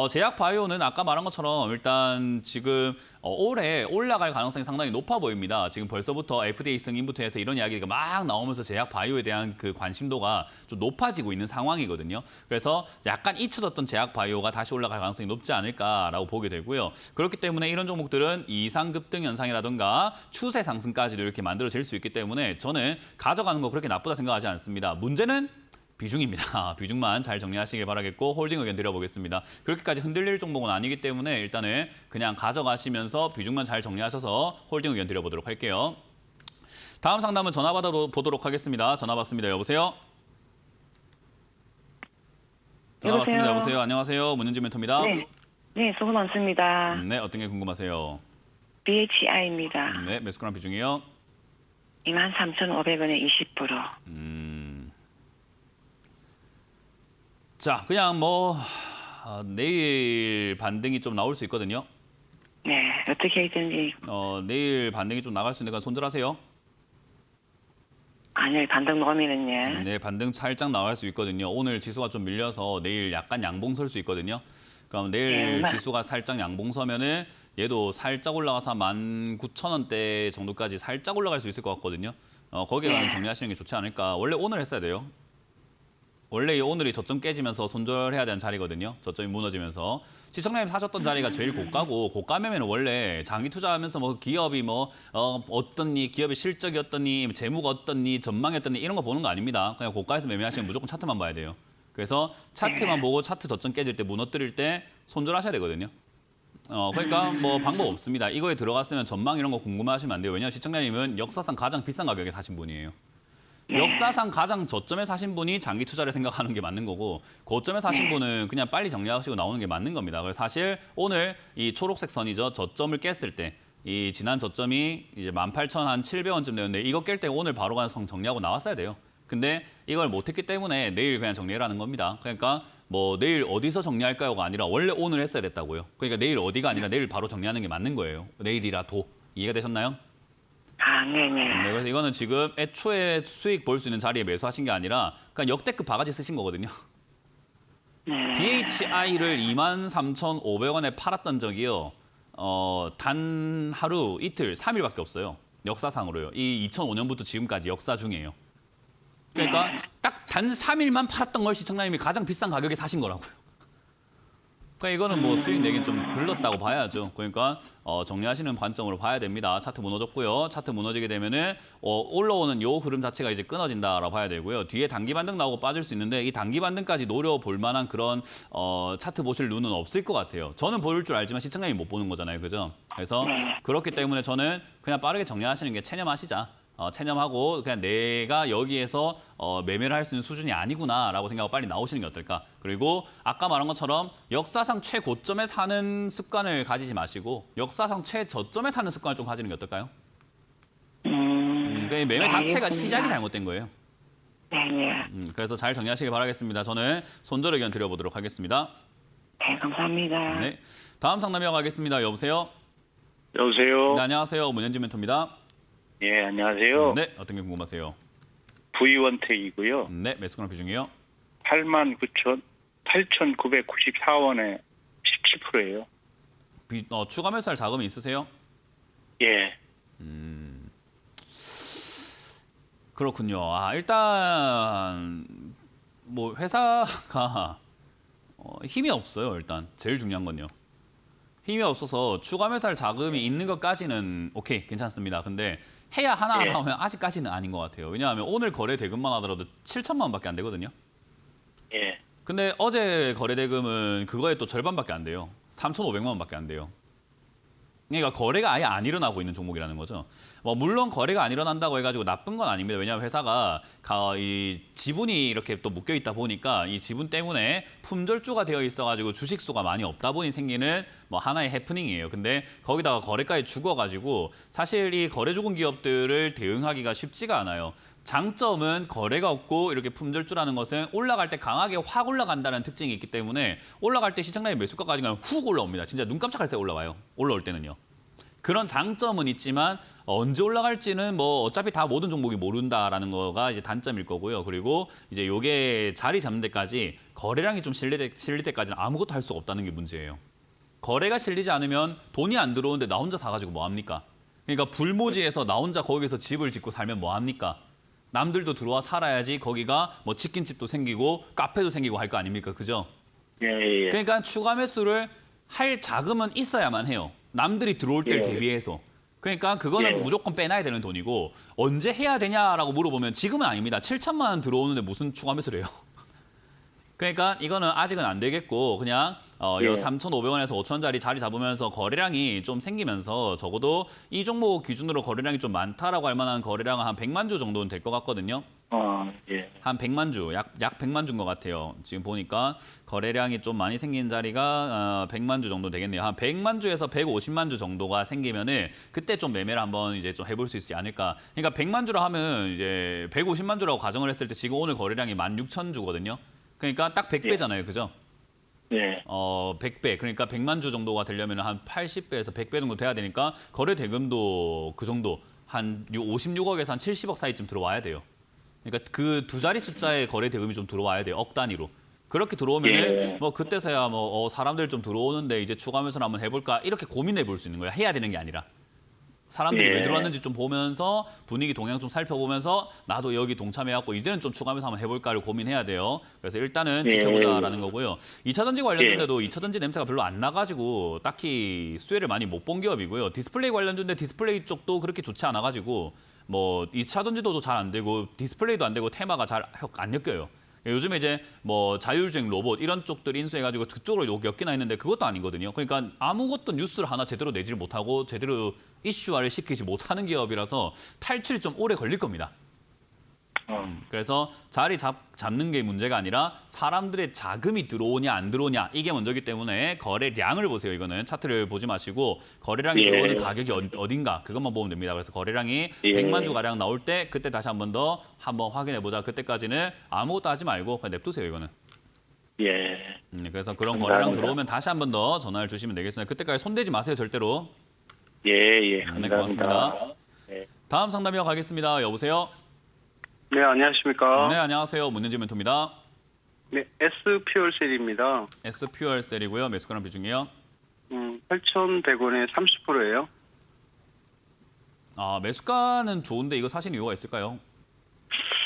제약 바이오는 아까 말한 것처럼 일단 지금 올해 올라갈 가능성이 상당히 높아 보입니다. 지금 벌써부터 FDA 승인부터 해서 이런 이야기가 막 나오면서 제약 바이오에 대한 그 관심도가 좀 높아지고 있는 상황이거든요. 그래서 약간 잊혀졌던 제약 바이오가 다시 올라갈 가능성이 높지 않을까라고 보게 되고요. 그렇기 때문에 이런 종목들은 이상급등 현상이라든가 추세 상승까지도 이렇게 만들어질 수 있기 때문에 저는 가져가는 거 그렇게 나쁘다 생각하지 않습니다. 문제는 비중입니다. 비중만 잘 정리하시길 바라겠고 홀딩 의견 드려보겠습니다. 그렇게까지 흔들릴 종목은 아니기 때문에 일단은 그냥 가져가시면서 비중만 잘 정리하셔서 홀딩 의견 드려보도록 할게요. 다음 상담은 전화 받아보도록 하겠습니다. 전화 받습니다. 여보세요? 전화 받습니다. 여보세요? 안녕하세요. 문현진 멘토입니다. 네, 수고 많습니다. 네, 어떤 게 궁금하세요? BHI입니다. 네, 매수가랑 비중이요? 23,500원에 20%. 자, 그냥 뭐 내일 반등이 좀 나올 수 있거든요. 네, 어떻게 했든지. 내일 반등이 좀 나갈 수 있는 건 손절하세요. 아니요, 반등 먹으면은요. 네, 반등 살짝 나갈 수 있거든요. 오늘 지수가 좀 밀려서 내일 약간 양봉 설 수 있거든요. 그럼 내일 지수가 살짝 양봉 서면은 얘도 살짝 올라가서 19,000원대 정도까지 살짝 올라갈 수 있을 것 같거든요. 거기에 정리하시는 게 좋지 않을까. 원래 오늘 했어야 돼요. 원래 오늘이 저점 깨지면서 손절해야 되는 자리거든요. 저점이 무너지면서. 시청자님 사셨던 자리가 제일 고가고 고가매매는 원래 장기 투자하면서 뭐 기업이 어떻니, 기업의 실적이 어떻니, 재무가 어떻니, 전망이 어떻니 이런 거 보는 거 아닙니다. 그냥 고가에서 매매하시면 무조건 차트만 봐야 돼요. 그래서 차트만 보고 차트 저점 깨질 때 무너뜨릴 때 손절하셔야 되거든요. 그러니까 뭐 방법 없습니다. 이거에 들어갔으면 전망 이런 거 궁금하시면 안 돼요. 왜냐하면 시청자님은 역사상 가장 비싼 가격에 사신 분이에요. 역사상 가장 저점에 사신 분이 장기 투자를 생각하는 게 맞는 거고 고점에 사신 분은 그냥 빨리 정리하시고 나오는 게 맞는 겁니다. 그래서 사실 오늘 이 초록색 선이죠. 저점을 깼을 때 이 지난 저점이 이제 18,700원쯤 되는데 이거 깰 때 오늘 바로 가서 정리하고 나왔어야 돼요. 근데 이걸 못했기 때문에 내일 그냥 정리해라는 겁니다. 그러니까 뭐 내일 어디서 정리할까요가 아니라 원래 오늘 했어야 됐다고요. 그러니까 내일 어디가 아니라 내일 바로 정리하는 게 맞는 거예요. 내일이라도. 이해가 되셨나요? 네네. 네, 그래서 이거는 지금 애초에 수익 볼 수 있는 자리에 매수하신 게 아니라 그냥 역대급 바가지 쓰신 거거든요. BHI를 23,500원에 팔았던 적이요. 단 하루, 이틀, 3일밖에 없어요. 역사상으로요. 이 2005년부터 지금까지 역사 중이에요. 그러니까 딱 단 3일만 팔았던 걸 시청자님이 가장 비싼 가격에 사신 거라고요. 그러니까 이거는 뭐 수익 내긴 좀 글렀다고 봐야죠. 그러니까 정리하시는 관점으로 봐야 됩니다. 차트 무너졌고요. 차트 무너지게 되면은 올라오는 요 흐름 자체가 이제 끊어진다라고 봐야 되고요. 뒤에 단기 반등 나오고 빠질 수 있는데 이 단기 반등까지 노려볼 만한 그런 차트 보실 눈은 없을 것 같아요. 저는 볼 줄 알지만 시청자님이 못 보는 거잖아요. 그죠? 그래서 그렇기 때문에 저는 그냥 빠르게 정리하시는 게 체념하시자. 체념하고 그냥 내가 여기에서 매매를 할 수 있는 수준이 아니구나라고 생각하고 빨리 나오시는 게 어떨까. 그리고 아까 말한 것처럼 역사상 최고점에 사는 습관을 가지지 마시고 역사상 최저점에 사는 습관을 좀 가지는 게 어떨까요? 그러니까 이 매매 자체가 알겠습니다. 시작이 잘못된 거예요. 네. 그래서 잘 정리하시길 바라겠습니다. 저는 손절 의견 드려보도록 하겠습니다. 네, 감사합니다. 네, 다음 상담 이어가겠습니다. 여보세요? 여보세요. 네, 안녕하세요. 문현진 멘토입니다. 예, 안녕하세요. 네, 어떤 게 궁금하세요? 부의원택이고요. 네, 매수가랑 비중이요? 89,994원에 17%예요. 추가 매수할 자금이 있으세요? 예. 그렇군요. 일단 뭐 회사가 힘이 없어요. 일단 제일 중요한 건요. 힘이 없어서 추가 매수할 자금이 있는 것까지는 오케이 괜찮습니다. 근데 해야 하나 예. 하면 아직까지는 아닌 것 같아요. 왜냐하면 오늘 거래 대금만 하더라도 7천만 원밖에 안 되거든요. 예. 근데 어제 거래 대금은 그거의 또 절반밖에 안 돼요. 3,500만 원밖에 안 돼요. 그러니까 거래가 아예 안 일어나고 있는 종목이라는 거죠. 물론 거래가 안 일어난다고 해가지고 나쁜 건 아닙니다. 왜냐하면 회사가 이 지분이 이렇게 또 묶여 있다 보니까 이 지분 때문에 품절주가 되어 있어가지고 주식수가 많이 없다 보니 생기는 하나의 해프닝이에요. 근데 거기다가 거래가에 죽어가지고 사실 이 거래 죽은 기업들을 대응하기가 쉽지가 않아요. 장점은 거래가 없고 이렇게 품절주라는 것은 올라갈 때 강하게 확 올라간다는 특징이 있기 때문에 올라갈 때 시장라인 매수가까지 가면 훅 올라옵니다. 진짜 눈 깜짝할 때 올라와요. 올라올 때는요. 그런 장점은 있지만 언제 올라갈지는 어차피 다 모든 종목이 모른다라는 거가 이제 단점일 거고요. 그리고 이제 요게 자리 잡는 데까지 거래량이 좀 실릴 때까지는 아무것도 할 수가 없다는 게 문제예요. 거래가 실리지 않으면 돈이 안 들어오는데 나 혼자 사가지고 뭐 합니까? 그러니까 불모지에서 나 혼자 거기서 집을 짓고 살면 뭐 합니까? 남들도 들어와 살아야지 거기가 치킨집도 생기고 카페도 생기고 할 거 아닙니까? 그죠? 예. 그러니까 추가 매수를 할 자금은 있어야만 해요. 남들이 들어올 때를 예. 대비해서. 그러니까 그거는 예. 무조건 빼놔야 되는 돈이고 언제 해야 되냐라고 물어보면 지금은 아닙니다. 7천만 원 들어오는데 무슨 추가 매수를 해요? 그러니까 이거는 아직은 안 되겠고 그냥 이 예. 3,500원에서 5,000원짜리 자리 잡으면서 거래량이 좀 생기면서 적어도 이 종목 기준으로 거래량이 좀 많다라고 할 만한 거래량은 한 100만 주 정도는 될 것 같거든요. 예. 한 100만 주, 약 100만 주인 것 같아요. 지금 보니까 거래량이 좀 많이 생긴 자리가 100만 주 정도 되겠네요. 한 100만 주에서 150만 주 정도가 생기면은 그때 좀 매매를 한번 이제 좀 해볼 수 있지 않을까. 그러니까 100만 주라 하면 이제 150만 주라고 가정을 했을 때 지금 오늘 거래량이 16,000주거든요. 그러니까 딱 100배잖아요. 그죠? 예. 100배. 그러니까 100만 주 정도가 되려면 한 80배에서 100배 정도 돼야 되니까 거래 대금도 그 정도 한 56억에서 한 70억 사이쯤 들어와야 돼요. 그러니까 그 두 자리 숫자의 거래 대금이 좀 들어와야 돼요. 억 단위로. 그렇게 들어오면은 예. 그때서야 사람들 좀 들어오는데 이제 추가 매수를 한번 해볼까 이렇게 고민해 볼 수 있는 거예요. 해야 되는 게 아니라. 사람들이 예. 왜 들어왔는지 좀 보면서 분위기 동향 좀 살펴보면서 나도 여기 동참해갖고 이제는 좀 추가 매수 한번 해볼까를 고민해야 돼요. 그래서 일단은 예. 지켜보자라는 거고요. 2차 전지 관련주인데도 2차 전지 냄새가 별로 안 나가지고 딱히 수혜를 많이 못 본 기업이고요. 디스플레이 관련주인데 디스플레이 쪽도 그렇게 좋지 않아가지고 2차 전지도 잘 안 되고 디스플레이도 안 되고 테마가 잘 안 엮여요. 요즘에 이제 자율주행 로봇 이런 쪽들 인수해가지고 그쪽으로 엮이나 했는데 그것도 아니거든요. 그러니까 아무것도 뉴스를 하나 제대로 내질 못하고 제대로 이슈화를 시키지 못하는 기업이라서 탈출이 좀 오래 걸릴 겁니다. 그래서 자리 잡는 게 문제가 아니라 사람들의 자금이 들어오냐 안 들어오냐 이게 먼저기 때문에 거래량을 보세요. 이거는 차트를 보지 마시고 거래량이 예. 들어오는 가격이 어딘가 그것만 보면 됩니다. 그래서 거래량이 예. 100만 주 가량 나올 때 그때 다시 한 번 더 확인해 보자. 그때까지는 아무것도 하지 말고 그냥 냅두세요. 이거는. 예. 그래서 그런 감사합니다. 거래량 들어오면 다시 한 번 더 전화를 주시면 되겠습니다. 그때까지 손대지 마세요. 절대로. 예. 네, 감사합니다. 고맙습니다. 네. 다음 상담 이어가겠습니다. 여보세요? 네, 안녕하십니까. 네, 안녕하세요. 문현진 멘토입니다. 네, S퓨얼셀입니다. S퓨얼셀이고요. 매수가랑 비중이요? 8,100원에 30%예요. 매수가는 좋은데 이거 사신 이유가 있을까요?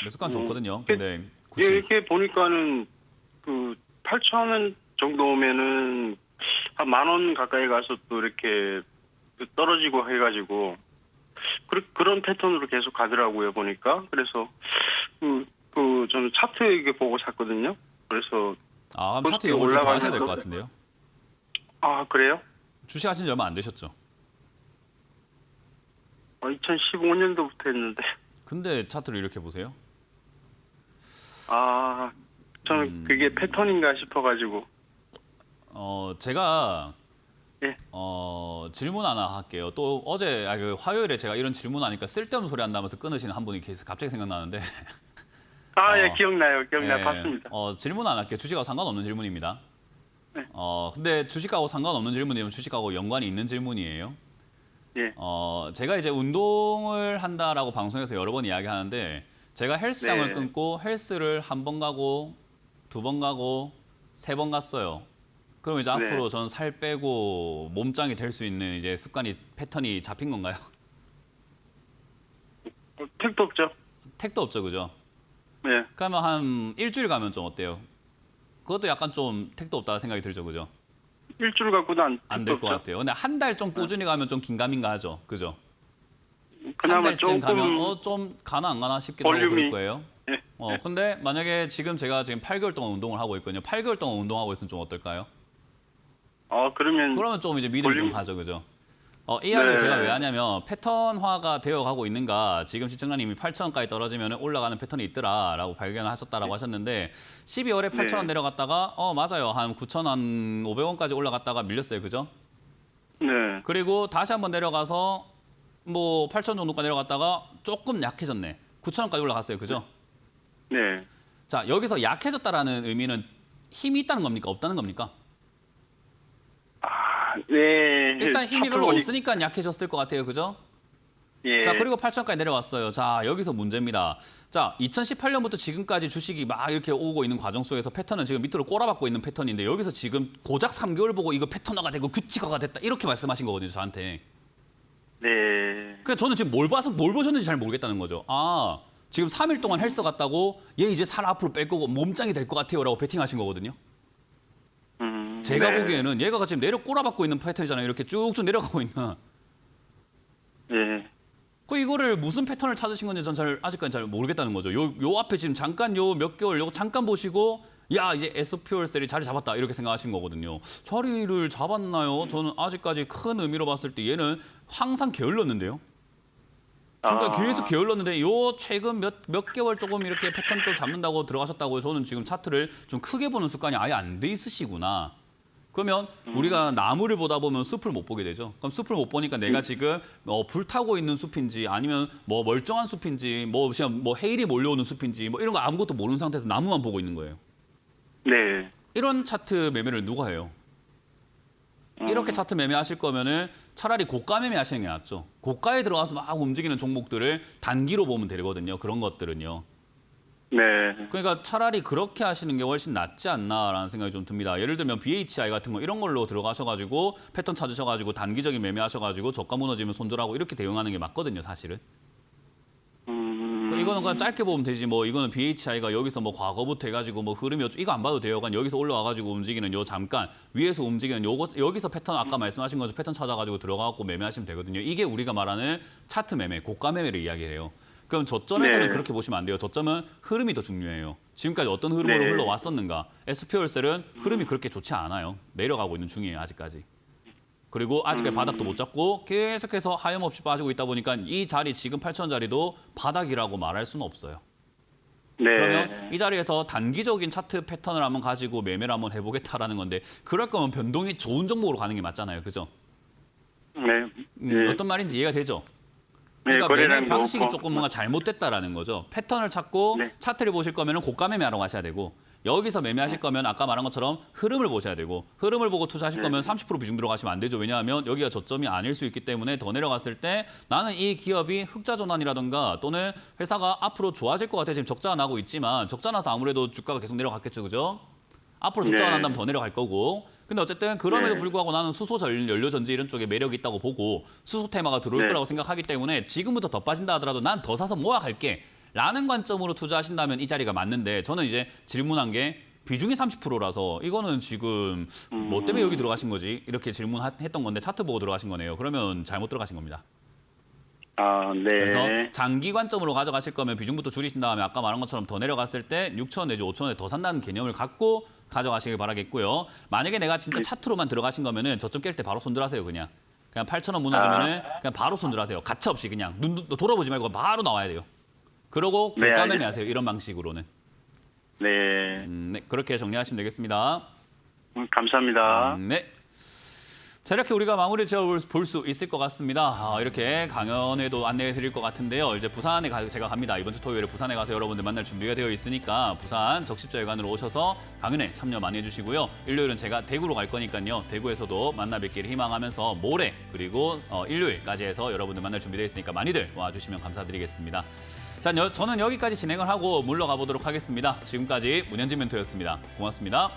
매수가는 좋거든요. 근데 굳이 이렇게 보니까는 그 8,000원 정도면은 한 10,000원 가까이 가서 또 이렇게 떨어지고 해가지고 그런 패턴으로 계속 가더라고요, 보니까. 그래서 저는 차트 이게 보고 샀거든요. 그래서 그럼 차트 이용을 좀 더 하셔야 될 것 같은데요. 아, 그래요? 주식하신 지 얼마 안 되셨죠? 2015년도부터 했는데. 근데 차트를 이렇게 보세요. 아, 저는 그게 패턴인가 싶어가지고. 제가 예. 질문 하나 할게요. 또 어제 그 화요일에 제가 이런 질문하니까 쓸데없는 소리 한다면서 끊으시는 한 분이 계속 갑자기 생각나는데 아, 예, 기억나요. 예, 봤습니다. 질문 안 할게요. 주식하고 상관없는 질문입니다. 네. 근데 주식하고 상관없는 질문이면 주식하고 연관이 있는 질문이에요. 예. 제가 이제 운동을 한다라고 방송에서 여러 번 이야기하는데 제가 헬스장을 네. 끊고 헬스를 한 번 가고 2번 가고 3번 갔어요. 그럼 이제 네. 앞으로 저는 살 빼고 몸짱이 될 수 있는 이제 습관이 패턴이 잡힌 건가요? 택도 없죠. 택도 없죠, 그죠? 네. 그러면 한 일주일 가면 좀 어때요? 그것도 약간 좀 택도 없다 생각이 들죠, 그죠? 일주일 갖고는 안 택도 될 것 없죠. 같아요. 근데 한 달 좀 꾸준히 가면 좀 긴가민가 하죠, 그죠? 한 그나마 달쯤 조금 가면 좀 가나 안 가나 싶기도 하고 그럴 볼륨이. 거예요. 예. 근데 만약에 제가 지금 8개월 동안 운동을 하고 있거든요. 8개월 동안 운동하고 있으면 좀 어떨까요? 그러면 좀 이제 믿음이 좀 볼륨. 가죠, 그죠? 이 이야기를 네. 제가 왜 하냐면 패턴화가 되어 가고 있는가. 지금 시청자님이 8,000원까지 떨어지면 올라가는 패턴이 있더라라고 발견을 하셨다라고 하셨는데 12월에 8,000원 네. 내려갔다가 맞아요. 한 9,500원까지 올라갔다가 밀렸어요, 그죠? 네. 그리고 다시 한번 내려가서 뭐 8,000원 정도까지 내려갔다가 조금 약해졌네. 9,000원까지 올라갔어요, 그죠? 네. 자, 여기서 약해졌다라는 의미는 힘이 있다는 겁니까? 없다는 겁니까? 네. 일단 힘이 별로 사프로니- 없으니까 약해졌을 것 같아요, 그죠? 예. 자, 그리고 8,000원까지 내려왔어요. 자, 여기서 문제입니다. 자, 2018년부터 지금까지 주식이 막 이렇게 오고 있는 과정 속에서 패턴은 지금 밑으로 꼬라박고 있는 패턴인데 여기서 지금 고작 3개월 보고 이거 패턴화가 되고 규칙화가 됐다 이렇게 말씀하신 거거든요, 저한테. 네. 그러니까 저는 지금 뭘 보셨는지 잘 모르겠다는 거죠. 지금 3일 동안 헬스 갔다고 얘 이제 살 앞으로 뺄 거고 몸짱이 될 것 같아요라고 베팅하신 거거든요. 제가 네. 보기에는 얘가 지금 꼬라박고 있는 패턴이잖아요. 이렇게 쭉쭉 내려가고 있는. 네. 이거를 무슨 패턴을 찾으신 건지 전 아직까지 잘 모르겠다는 거죠. 요 앞에 지금 잠깐 요 몇 개월 요거 잠깐 보시고 야 이제 SPOR셀이 자리 잡았다 이렇게 생각하신 거거든요. 자리를 잡았나요? 저는 아직까지 큰 의미로 봤을 때 얘는 항상 게을렀는데요. 지금까지 계속 게을렀는데 요 최근 몇 개월 조금 이렇게 패턴 좀 잡는다고 들어가셨다고 저는 지금 차트를 좀 크게 보는 습관이 아예 안 돼 있으시구나. 그러면 우리가 나무를 보다 보면 숲을 못 보게 되죠. 그럼 숲을 못 보니까 내가 지금 불타고 있는 숲인지 아니면 뭐 멀쩡한 숲인지 뭐 해일이 몰려오는 숲인지 뭐 이런 거 아무것도 모르는 상태에서 나무만 보고 있는 거예요. 네. 이런 차트 매매를 누가 해요? 이렇게 차트 매매하실 거면은 차라리 고가 매매하시는 게 낫죠. 고가에 들어가서 막 움직이는 종목들을 단기로 보면 되거든요. 그런 것들은요. 네. 그러니까 차라리 그렇게 하시는 게 훨씬 낫지 않나라는 생각이 좀 듭니다. 예를 들면 BHI 같은 거 이런 걸로 들어가셔가지고 패턴 찾으셔가지고 단기적인 매매하셔가지고 저가 무너지면 손절하고 이렇게 대응하는 게 맞거든요, 사실은. 그러니까 이거는 그냥 짧게 보면 되지 뭐 이거는 BHI가 여기서 뭐 과거부터 해가지고 뭐 흐름이 이거 안 봐도 돼요. 그냥 여기서 올라와가지고 움직이는 요 잠깐 위에서 움직이는 요거 여기서 패턴 아까 말씀하신 것처럼 패턴 찾아가지고 들어가고 매매하시면 되거든요. 이게 우리가 말하는 차트 매매, 고가 매매를 이야기해요. 그럼 저점에서는 네. 그렇게 보시면 안 돼요. 저점은 흐름이 더 중요해요. 지금까지 어떤 흐름으로 네. 흘러왔었는가. SPOR셀은 흐름이 그렇게 좋지 않아요. 내려가고 있는 중이에요, 아직까지. 그리고 아직까지 바닥도 못 잡고 계속해서 하염없이 빠지고 있다 보니까 이 자리 지금 8,000원 자리도 바닥이라고 말할 수는 없어요. 네. 그러면 이 자리에서 단기적인 차트 패턴을 한번 가지고 매매를 한번 해보겠다라는 건데 그럴 거면 변동이 좋은 종목으로 가는 게 맞잖아요. 그죠? 네. 어떤 말인지 이해가 되죠? 네, 그러니까 거래량이 매매 방식이 높고. 조금 뭔가 잘못됐다라는 거죠. 패턴을 찾고 네. 차트를 보실 거면 고가 매매하러 가셔야 되고 여기서 매매하실 거면 아까 말한 것처럼 흐름을 보셔야 되고 흐름을 보고 투자하실 거면 30% 비중 들어가시면 안 되죠. 왜냐하면 여기가 저점이 아닐 수 있기 때문에 더 내려갔을 때 나는 이 기업이 흑자 전환이라든가 또는 회사가 앞으로 좋아질 것 같아 지금 적자가 나고 있지만 적자 나서 아무래도 주가가 계속 내려갔겠죠. 그죠? 앞으로 적자가 네. 난다면 더 내려갈 거고 근데 어쨌든 그럼에도 네. 불구하고 나는 수소 연료 전지 이런 쪽에 매력이 있다고 보고 수소 테마가 들어올 네. 거라고 생각하기 때문에 지금부터 더 빠진다 하더라도 난 더 사서 모아갈게 라는 관점으로 투자하신다면 이 자리가 맞는데 저는 이제 질문한 게 비중이 30%라서 이거는 지금 뭐 때문에 여기 들어가신 거지 이렇게 질문했던 건데 차트 보고 들어가신 거네요. 그러면 잘못 들어가신 겁니다. 네. 그래서 장기 관점으로 가져가실 거면 비중부터 줄이신 다음에 아까 말한 것처럼 더 내려갔을 때 6,000원 내지 5,000원에 더 산다는 개념을 갖고 가져가시길 바라겠고요. 만약에 내가 진짜 차트로만 들어가신 거면은 저점 깰 때 바로 손절하세요. 그냥 8,000원 무너지면은 그냥 바로 손절하세요. 가차 없이 그냥 눈 돌아보지 말고 바로 나와야 돼요. 그러고 네, 물가 알겠습니다. 매매하세요. 이런 방식으로는. 네. 네, 그렇게 정리하시면 되겠습니다. 감사합니다. 네. 자, 이렇게 우리가 마무리 지어 볼 수 있을 것 같습니다. 이렇게 강연에도 안내해 드릴 것 같은데요. 이제 부산에 제가 갑니다. 이번 주 토요일에 부산에 가서 여러분들 만날 준비가 되어 있으니까 부산 적십자회관으로 오셔서 강연에 참여 많이 해주시고요. 일요일은 제가 대구로 갈 거니까요. 대구에서도 만나 뵙기를 희망하면서 모레 그리고 일요일까지 해서 여러분들 만날 준비되어 있으니까 많이들 와주시면 감사드리겠습니다. 자, 저는 여기까지 진행을 하고 물러가 보도록 하겠습니다. 지금까지 문현진 멘토였습니다. 고맙습니다.